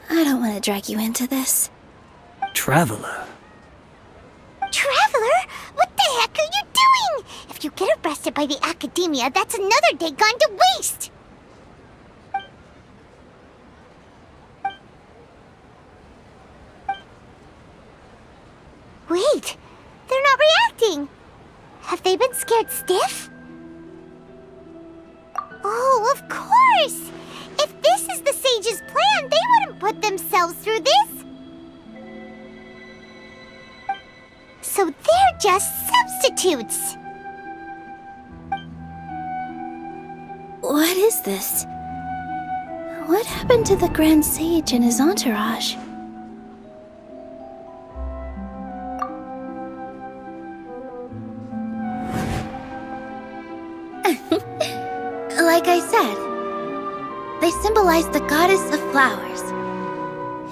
I don't want to drag you into this. Traveler. Traveler? What the heck are you doing? If you get arrested by the academia, that's another day gone to waste! Wait, they're not reacting. Have they been scared stiff? Oh, of course! If this is the sage's plan, they wouldn't put themselves through this. So they're just substitutes. What is this? What happened to the Grand Sage and his entourage? Like I said, they symbolize the goddess of flowers.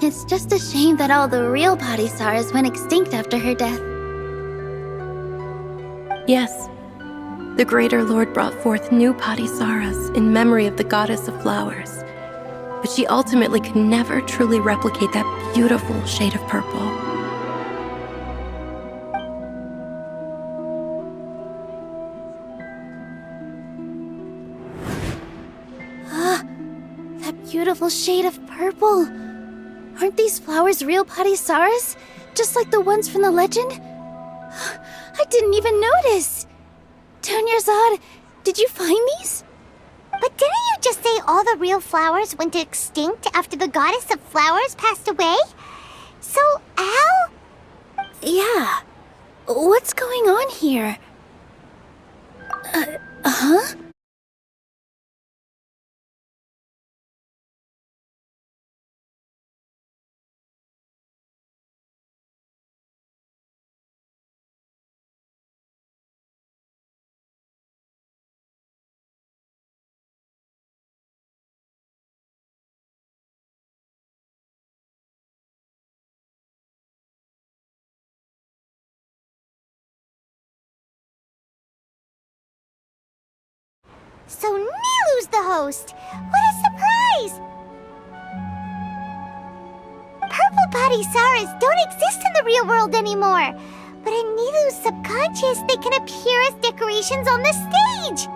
It's just a shame that all the real Padisaras went extinct after her death. Yes. The Greater Lord brought forth new Padisaras in memory of the goddess of flowers. But she ultimately could never truly replicate that beautiful shade of purple. Beautiful shade of purple. Aren't these flowers real Padisaras? Just like the ones from the legend? I didn't even notice. Dunyarzad, did you find these? But didn't you just say all the real flowers went extinct after the goddess of flowers passed away? So, how? Yeah. What's going on here? Huh? So Nilou's the host! What a surprise! Purple Padisaras don't exist in the real world anymore. But in Nilou's subconscious, they can appear as decorations on the stage.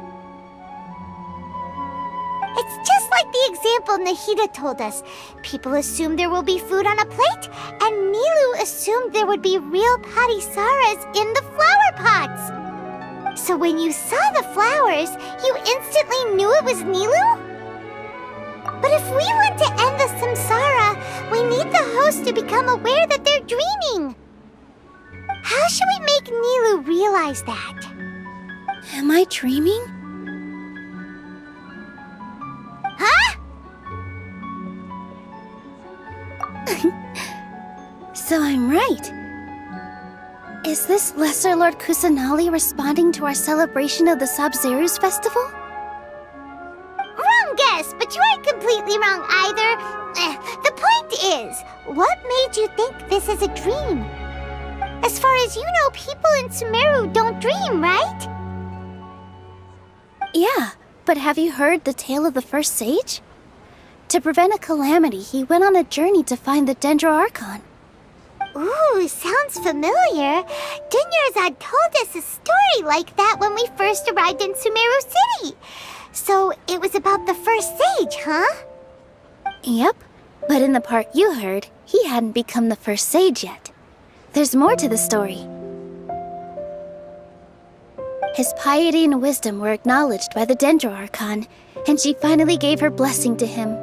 It's just like the example Nahida told us. People assume there will be food on a plate, and Nilou assumed there would be real Padisaras in the flower pots. So when you saw the flowers, you instantly knew it was Nilou? But if we want to end the Samsara, we need the host to become aware that they're dreaming. How should we make Nilou realize that? Am I dreaming? Huh? So I'm right. Is this Lesser Lord Kusanali responding to our celebration of the Sabzerus festival? Wrong guess, but you aren't completely wrong either. The point is, what made you think this is a dream? As far as you know, people in Sumeru don't dream, right? Yeah, but have you heard the tale of the first sage? To prevent a calamity, he went on a journey to find the Dendro Archon. Ooh, sounds familiar. Dinyarzad told us a story like that when we first arrived in Sumeru City. So it was about the first sage, huh? Yep, but in the part you heard, he hadn't become the first sage yet. There's more to the story. His piety and wisdom were acknowledged by the Dendro Archon, and she finally gave her blessing to him.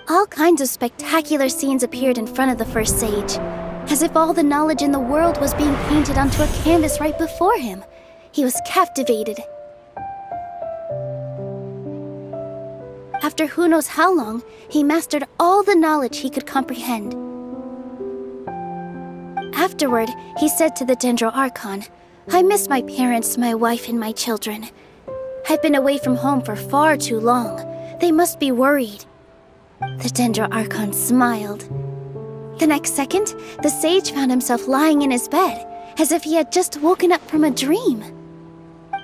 All kinds of spectacular scenes appeared in front of the first sage, as if all the knowledge in the world was being painted onto a canvas right before him. He was captivated. After who knows how long, he mastered all the knowledge he could comprehend. Afterward, he said to the Dendro Archon, "I miss my parents, my wife, and my children. I've been away from home for far too long. They must be worried." The Dendro Archon smiled. The next second, the sage found himself lying in his bed, as if he had just woken up from a dream.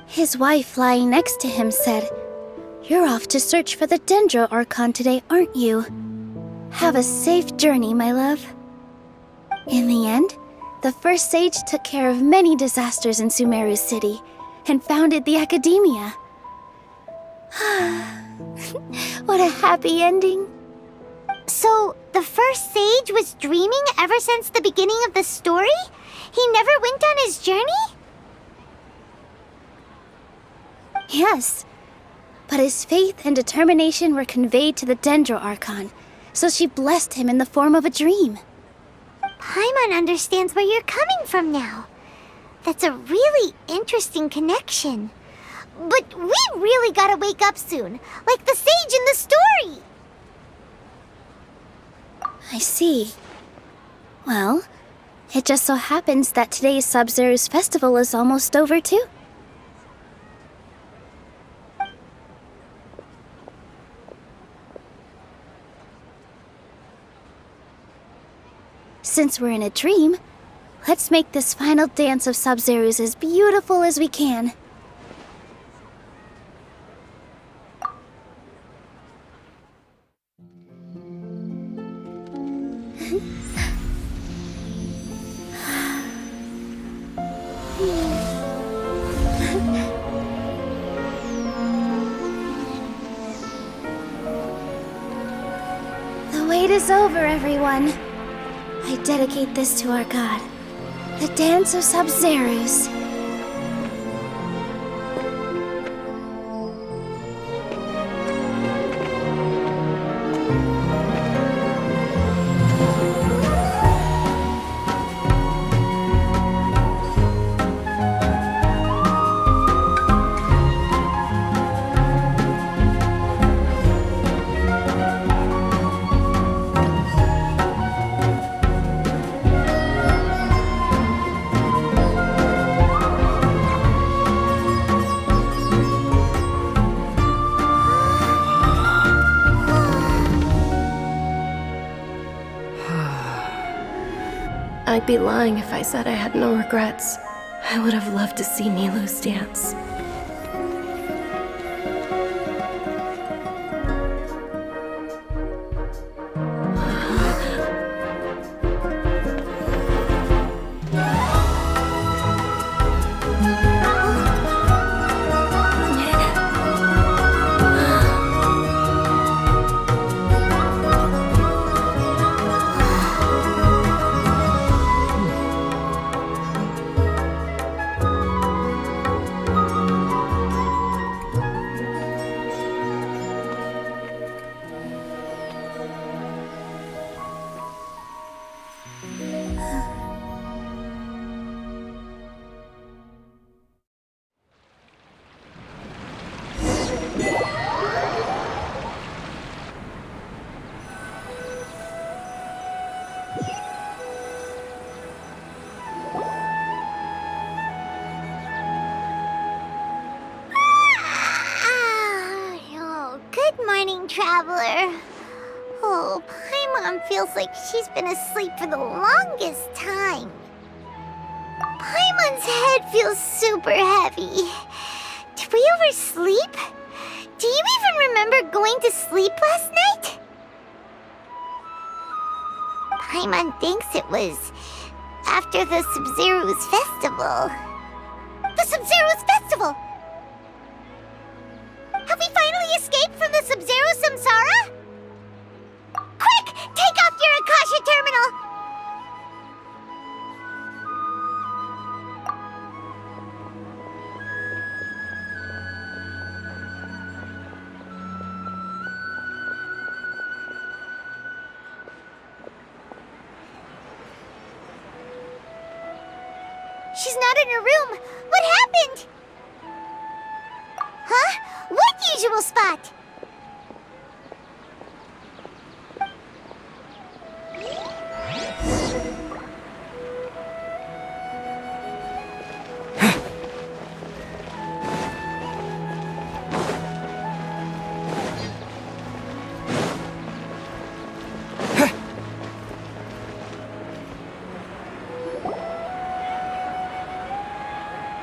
His wife lying next to him said, "You're off to search for the Dendro Archon today, aren't you? Have a safe journey, my love." In the end, the first sage took care of many disasters in Sumeru City and founded the Academia. What a happy ending. So, the first sage was dreaming ever since the beginning of the story? He never went on his journey? Yes, but his faith and determination were conveyed to the Dendro Archon, so she blessed him in the form of a dream. Paimon understands where you're coming from now. That's a really interesting connection. But we really gotta wake up soon, like the sage in the story! I see. Well, it just so happens that today's Sabzerus festival is almost over too. Since we're in a dream, let's make this final dance of Sabzerus as beautiful as we can. The wait is over, everyone. I dedicate this to our god, the dance of Sabzerus. I'd be lying if I said I had no regrets. I would have loved to see Nilou's dance. Oh, good morning, traveler. Oh, Paimon feels like she's been asleep for the longest time. Paimon's head feels super heavy. Did we oversleep? Do you even remember going to sleep last night? Paimon thinks it was after the Sabzerus festival. The Sabzerus festival! Have we finally escaped from the Sabzerus Samsara? Quick! Take off your Akasha terminal! She's not in her room. What happened? Huh? What usual spot?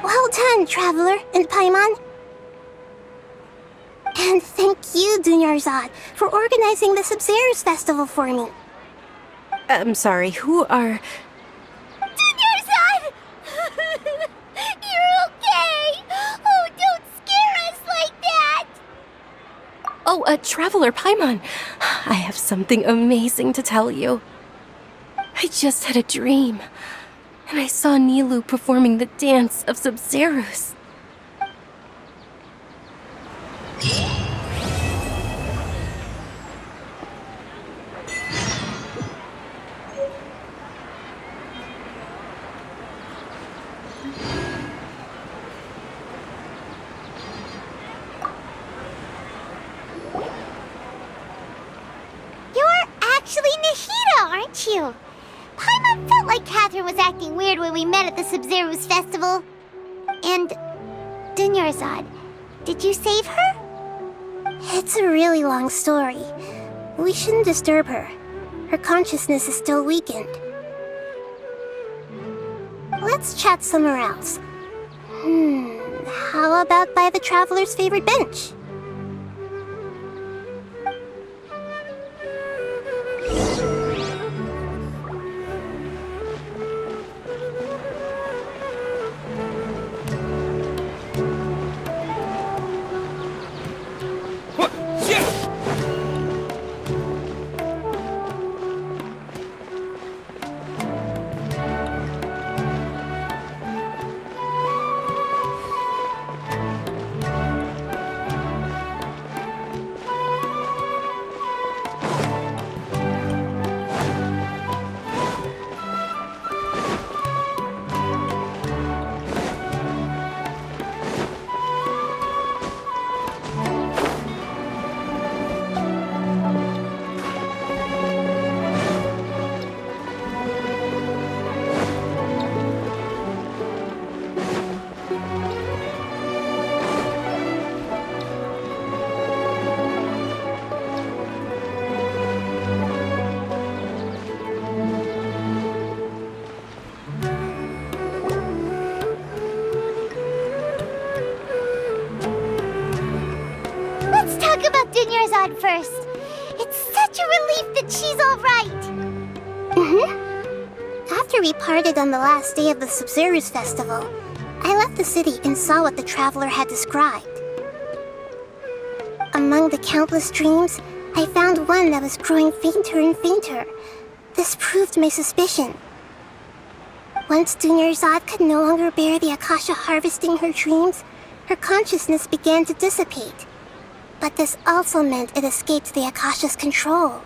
Well done, Traveler and Paimon. And thank you, Dunyarzad, for organizing the Sabzerus festival for me. I'm sorry, who are... Dunyarzad! You're okay! Oh, don't scare us like that! Oh, Traveler Paimon. I have something amazing to tell you. I just had a dream, and I saw Nilou performing the dance of Sabzerus. You're actually Nahida, aren't you? Paimon felt like Catherine was acting weird when we met at the Sabzerus festival. And Dunyarzad, did you save her? It's a really long story. We shouldn't disturb her. Her consciousness is still weakened. Let's chat somewhere else. How about by the Traveler's favorite bench? Let's talk about Dunyarzad first. It's such a relief that she's all right. After we parted on the last day of the Sabzerus festival, I left the city and saw what the Traveler had described. Among the countless dreams, I found one that was growing fainter and fainter. This proved my suspicion. Once Dunyarzad could no longer bear the Akasha harvesting her dreams, her consciousness began to dissipate. But this also meant it escaped the Akasha's control.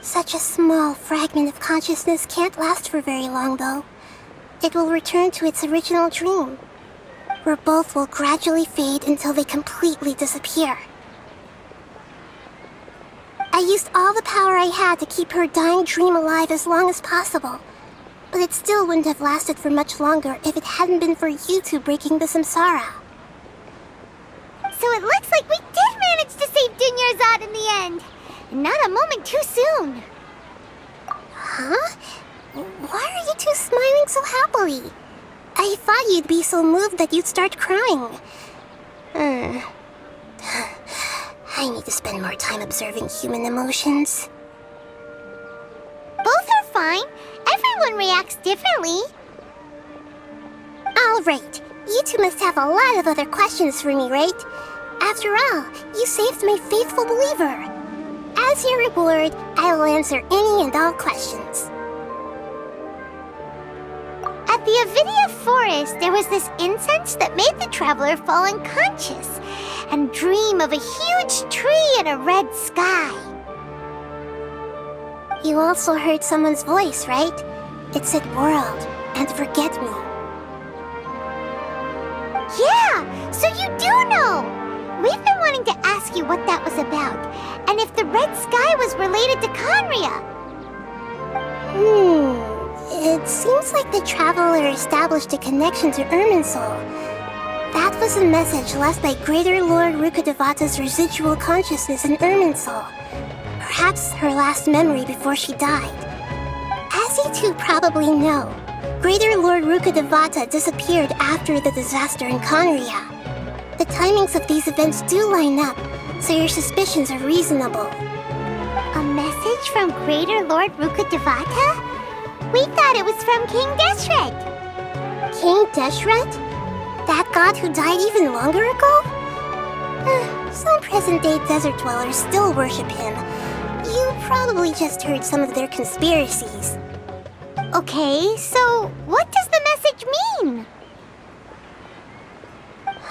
Such a small fragment of consciousness can't last for very long, though. It will return to its original dream, where both will gradually fade until they completely disappear. I used all the power I had to keep her dying dream alive as long as possible. But it still wouldn't have lasted for much longer if it hadn't been for you two breaking the Samsara. So it looks like we did manage to save Dunyarzad in the end. And not a moment too soon. Huh? Why are you two smiling so happily? I thought you'd be so moved that you'd start crying. I need to spend more time observing human emotions. Both are fine. Everyone reacts differently. All right. You two must have a lot of other questions for me, right? After all, you saved my faithful believer. As your reward, I will answer any and all questions. At the Avidia forest, there was this incense that made the traveler fall unconscious and dream of a huge tree and a red sky. You also heard someone's voice, right? It said world and forget me. Yeah, so you do know! We've been wanting to ask you what that was about, and if the red sky was related to Conria. It seems like the traveler established a connection to Irminsul. That was a message left by Greater Lord Rukkhadevata's residual consciousness in Irminsul. Perhaps her last memory before she died. As you two probably know, Greater Lord Rukkhadevata disappeared after the disaster in Conria. The timings of these events do line up, so your suspicions are reasonable. A message from Greater Lord Rukkhadevata? We thought it was from King Deshret. King Deshret? That god who died even longer ago? Some present-day desert dwellers still worship him. You probably just heard some of their conspiracies. Okay, so what does the message mean?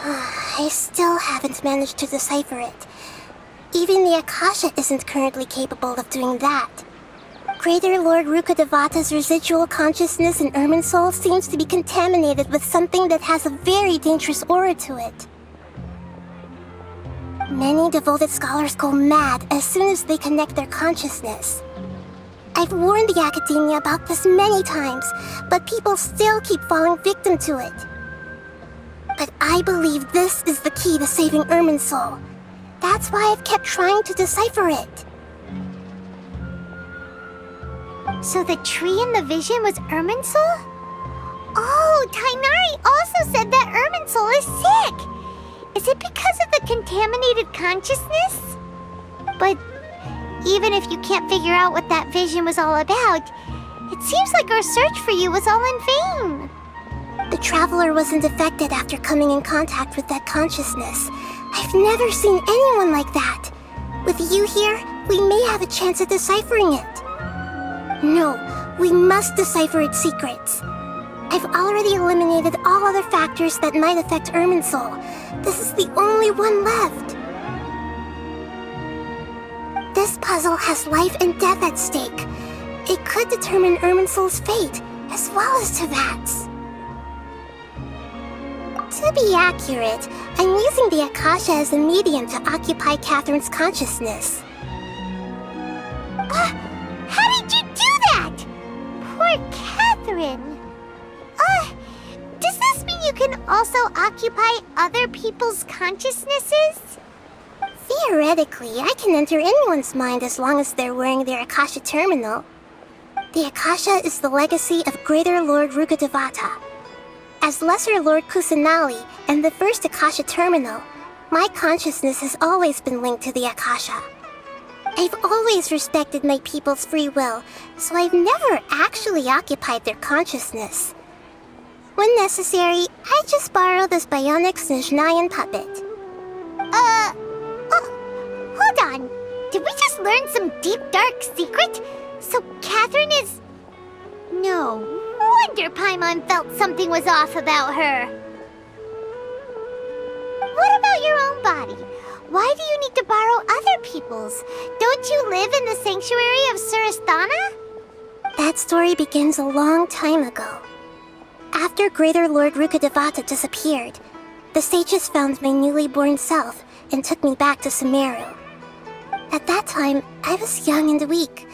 I still haven't managed to decipher it. Even the Akasha isn't currently capable of doing that. Greater Lord Rukkhadevata's residual consciousness in Irminsul seems to be contaminated with something that has a very dangerous aura to it. Many devoted scholars go mad as soon as they connect their consciousness. I've warned the academia about this many times, but people still keep falling victim to it. But I believe this is the key to saving Irminsul. That's why I've kept trying to decipher it. So the tree in the vision was Irminsul? Oh, Tainari also said that Irminsul is sick! Is it because of the contaminated consciousness? But even if you can't figure out what that vision was all about, it seems like our search for you was all in vain. The traveler wasn't affected after coming in contact with that consciousness. I've never seen anyone like that. With you here, we may have a chance at deciphering it. No, we must decipher its secrets. I've already eliminated all other factors that might affect Irminsul. This is the only one left. This puzzle has life and death at stake. It could determine Irminsul's fate, as well as Tevat's. To be accurate, I'm using the Akasha as a medium to occupy Catherine's consciousness. How did you do that? Poor Catherine. Does this mean you can also occupy other people's consciousnesses? Theoretically, I can enter anyone's mind as long as they're wearing their Akasha terminal. The Akasha is the legacy of Greater Lord Rukkhadevata. As Lesser Lord Kusanali and the first Akasha terminal, my consciousness has always been linked to the Akasha. I've always respected my people's free will, so I've never actually occupied their consciousness. When necessary, I just borrow this bionic Snezhnayan puppet. Hold on. Did we just learn some deep, dark secret? So Catherine is... No wonder Paimon felt something was off about her. What about your own body? Why do you need to borrow other people's? Don't you live in the sanctuary of Surasthana? That story begins a long time ago. After Greater Lord Rukkhadevata disappeared, the sages found my newly born self and took me back to Sumeru. At that time, I was young and weak.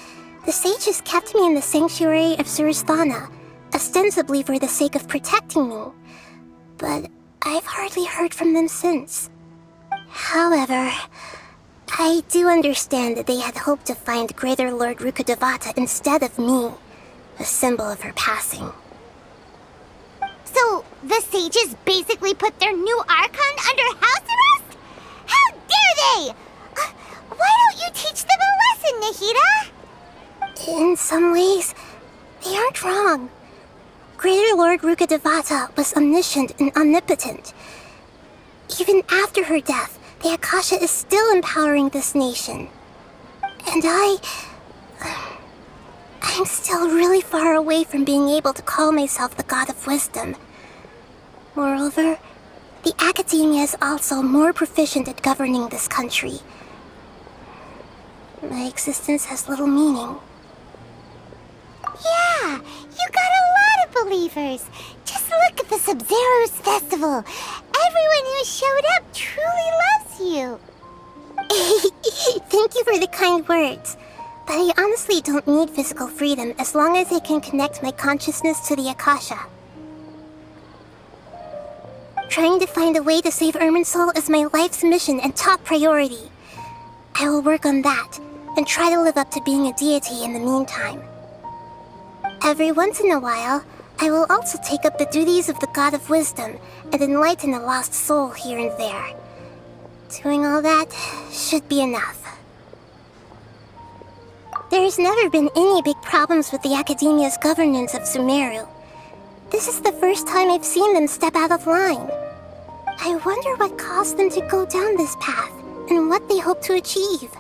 The sages kept me in the sanctuary of Surasthana, ostensibly for the sake of protecting me. But I've hardly heard from them since. However, I do understand that they had hoped to find Greater Lord Rukkhadevata instead of me, a symbol of her passing. So, the sages basically put their new Archon under house arrest? How dare they! Why don't you teach them a lesson, Nahida? In some ways, they aren't wrong. Greater Lord Rukkhadevata was omniscient and omnipotent. Even after her death, the Akasha is still empowering this nation. And I'm still really far away from being able to call myself the God of Wisdom. Moreover, the Academia is also more proficient at governing this country. My existence has little meaning. Yeah, you got a lot of believers. Just look at the Sabzerus festival. Everyone who showed up truly loves you. Thank you for the kind words. But I honestly don't need physical freedom as long as I can connect my consciousness to the Akasha. Trying to find a way to save Irminsul is my life's mission and top priority. I will work on that, and try to live up to being a deity in the meantime. Every once in a while, I will also take up the duties of the God of Wisdom and enlighten a lost soul here and there. Doing all that should be enough. There's never been any big problems with the Academia's governance of Sumeru. This is the first time I've seen them step out of line. I wonder what caused them to go down this path, and what they hope to achieve.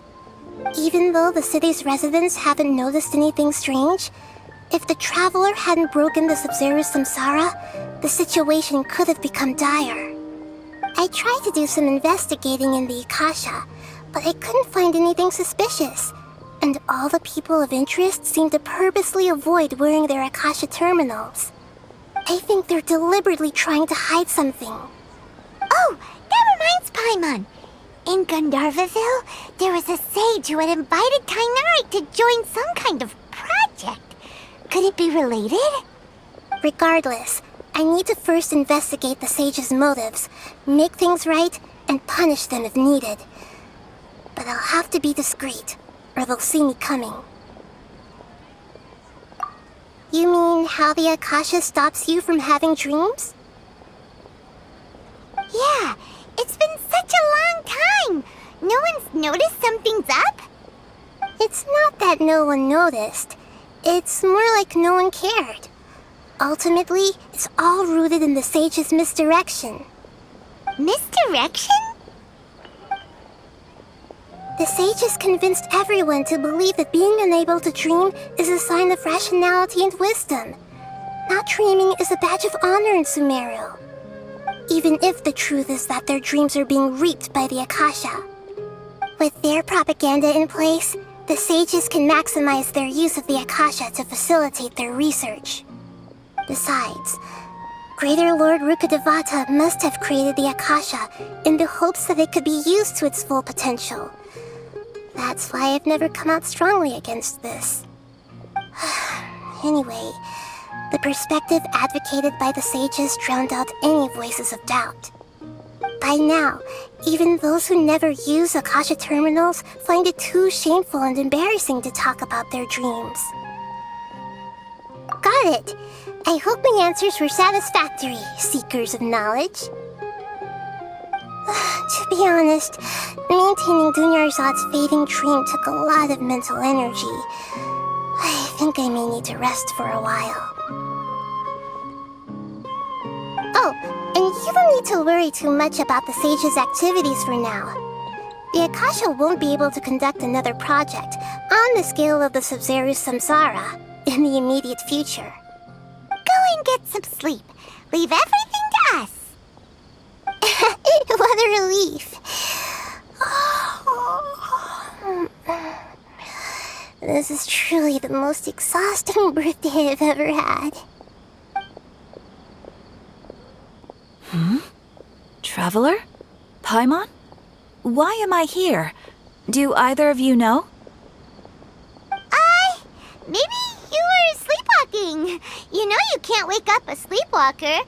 Even though the city's residents haven't noticed anything strange, if the Traveler hadn't broken the Sabzerus Samsara, the situation could have become dire. I tried to do some investigating in the Akasha, but I couldn't find anything suspicious. And all the people of interest seem to purposely avoid wearing their Akasha terminals. I think they're deliberately trying to hide something. Oh, that reminds Paimon. In Gandharvaville, there was a sage who had invited Kainari to join some kind of project. Could it be related? Regardless, I need to first investigate the sage's motives, make things right, and punish them if needed. But I'll have to be discreet, or they'll see me coming. You mean how the Akasha stops you from having dreams? Yeah, it's been such a long time. No one's noticed something's up? It's not that no one noticed. It's more like no one cared. Ultimately, it's all rooted in the sage's misdirection. Misdirection? The sages convinced everyone to believe that being unable to dream is a sign of rationality and wisdom. Not dreaming is a badge of honor in Sumeru. Even if the truth is that their dreams are being reaped by the Akasha. With their propaganda in place, the sages can maximize their use of the Akasha to facilitate their research. Besides, Greater Lord Rukkhadevata must have created the Akasha in the hopes that it could be used to its full potential. That's why I've never come out strongly against this. Anyway, the perspective advocated by the sages drowned out any voices of doubt. By now, even those who never use Akasha terminals find it too shameful and embarrassing to talk about their dreams. Got it! I hope my answers were satisfactory, seekers of knowledge. To be honest, maintaining Dunyarzad's fading dream took a lot of mental energy. I think I may need to rest for a while. Oh, and you don't need to worry too much about the sage's activities for now. The Akasha won't be able to conduct another project on the scale of the Sabzerus Samsara in the immediate future. Go and get some sleep. Leave everything to us. What a relief. This is truly the most exhausting birthday I've ever had. Traveler? Paimon? Why am I here? Do either of you know? Maybe you were sleepwalking. You know you can't wake up a sleepwalker.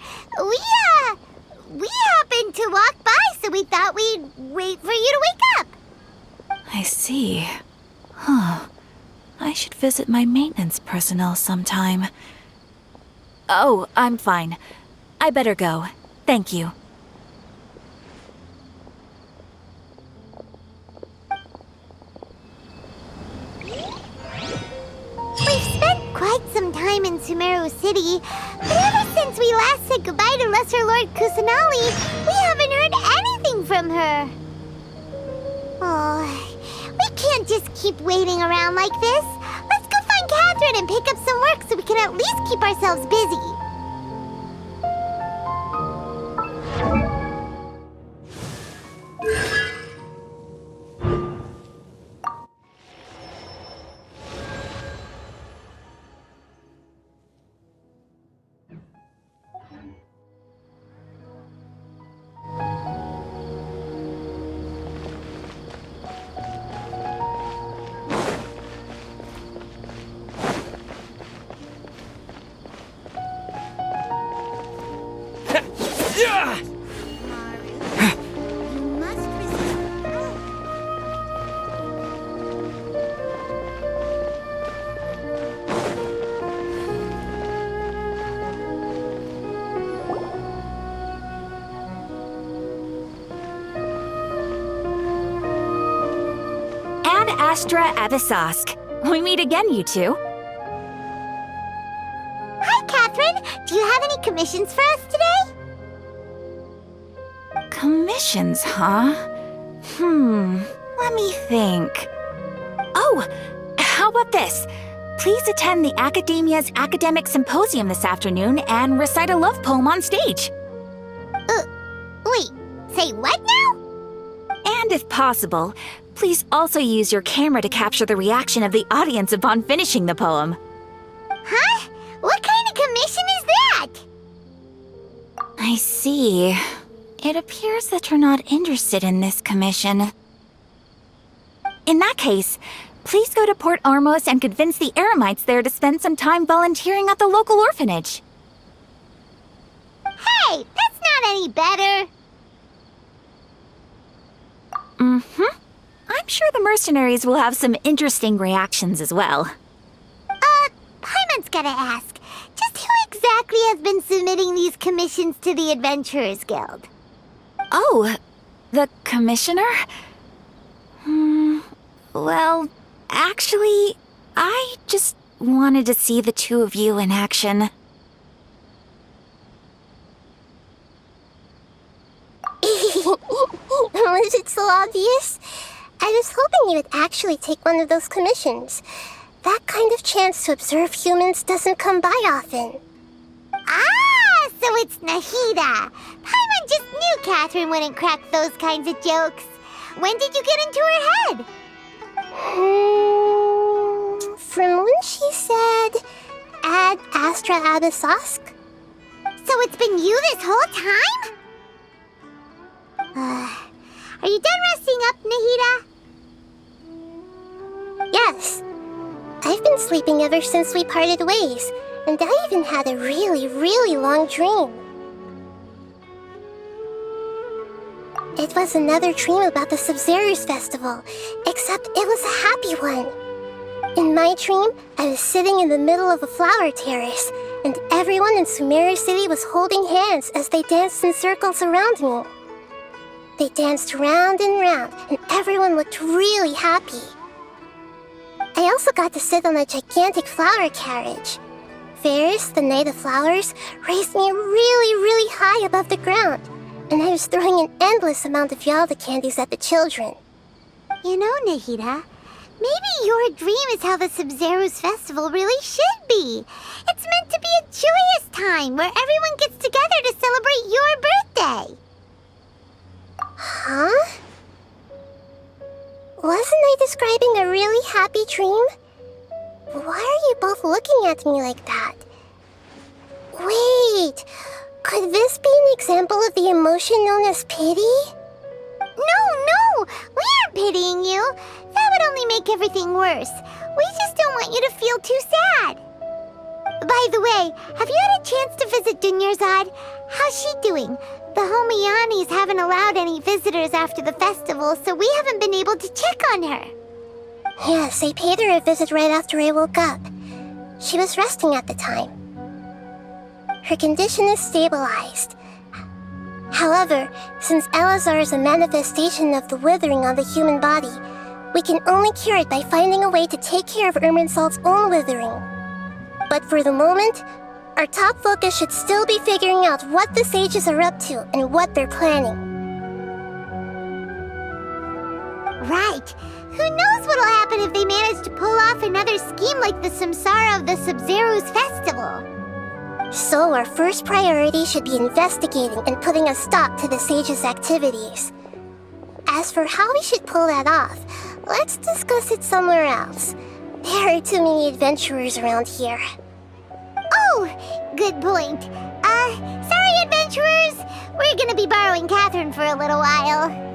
We happened to walk by, so we thought we'd wait for you to wake up. I see. Huh. I should visit my maintenance personnel sometime. Oh, I'm fine. I better go. Thank you. We've spent quite some time in Sumeru City, but ever since we last said goodbye to Lesser Lord Kusanali, we haven't heard anything from her. Oh, we can't just keep waiting around like this. Let's go find Catherine and pick up some work so we can at least keep ourselves busy. Astra Abyssosque. We meet again, you two. Hi, Catherine. Do you have any commissions for us today? Commissions, huh? Let me think. Oh, how about this? Please attend the Academia's Academic Symposium this afternoon and recite a love poem on stage. Wait, say what now? And if possible, please also use your camera to capture the reaction of the audience upon finishing the poem. Huh? What kind of commission is that? I see. It appears that you're not interested in this commission. In that case, please go to Port Ormos and convince the Eremites there to spend some time volunteering at the local orphanage. Hey, that's not any better. I'm sure the mercenaries will have some interesting reactions as well. Paimon's gotta ask, just who exactly has been submitting these commissions to the Adventurers Guild? Oh, the commissioner? Well, actually, I just wanted to see the two of you in action. Was it so obvious? I was hoping you would actually take one of those commissions. That kind of chance to observe humans doesn't come by often. Ah, so it's Nahida. Paimon just knew Catherine wouldn't crack those kinds of jokes. When did you get into her head? From when she said, Ad Astra Abyssosque. So it's been you this whole time? Are you done resting up, Nahida? Yes. I've been sleeping ever since we parted ways, and I even had a really long dream. It was another dream about the Sabzerus festival, except it was a happy one. In my dream, I was sitting in the middle of a flower terrace, and everyone in Sumeru City was holding hands as they danced in circles around me. They danced round and round, and everyone looked really happy. I also got to sit on a gigantic flower carriage. Ferris, the Knight of Flowers, raised me really high above the ground, and I was throwing an endless amount of Yalda candies at the children. You know, Nahida, maybe your dream is how the Sabzerus festival really should be. It's meant to be a joyous time where everyone gets together to celebrate your birthday. Huh? Wasn't I describing a really happy dream? Why are you both looking at me like that? Wait, could this be an example of the emotion known as pity? No! We aren't pitying you. That would only make everything worse. We just don't want you to feel too sad. By the way, have you had a chance to visit Dunyarzad? How's she doing? The Homiyanis haven't allowed any visitors after the festival, so we haven't been able to check on her. Yes, I paid her a visit right after I woke up. She was resting at the time. Her condition is stabilized. However, since Elazar is a manifestation of the withering on the human body, we can only cure it by finding a way to take care of Irminsul's own withering. But for the moment, our top focus should still be figuring out what the sages are up to and what they're planning. Right. Who knows what'll happen if they manage to pull off another scheme like the Samsara of the Sabzerus festival? So our first priority should be investigating and putting a stop to the sages' activities. As for how we should pull that off, let's discuss it somewhere else. There are too many adventurers around here. Oh, good point. Sorry, adventurers. We're gonna be borrowing Catherine for a little while.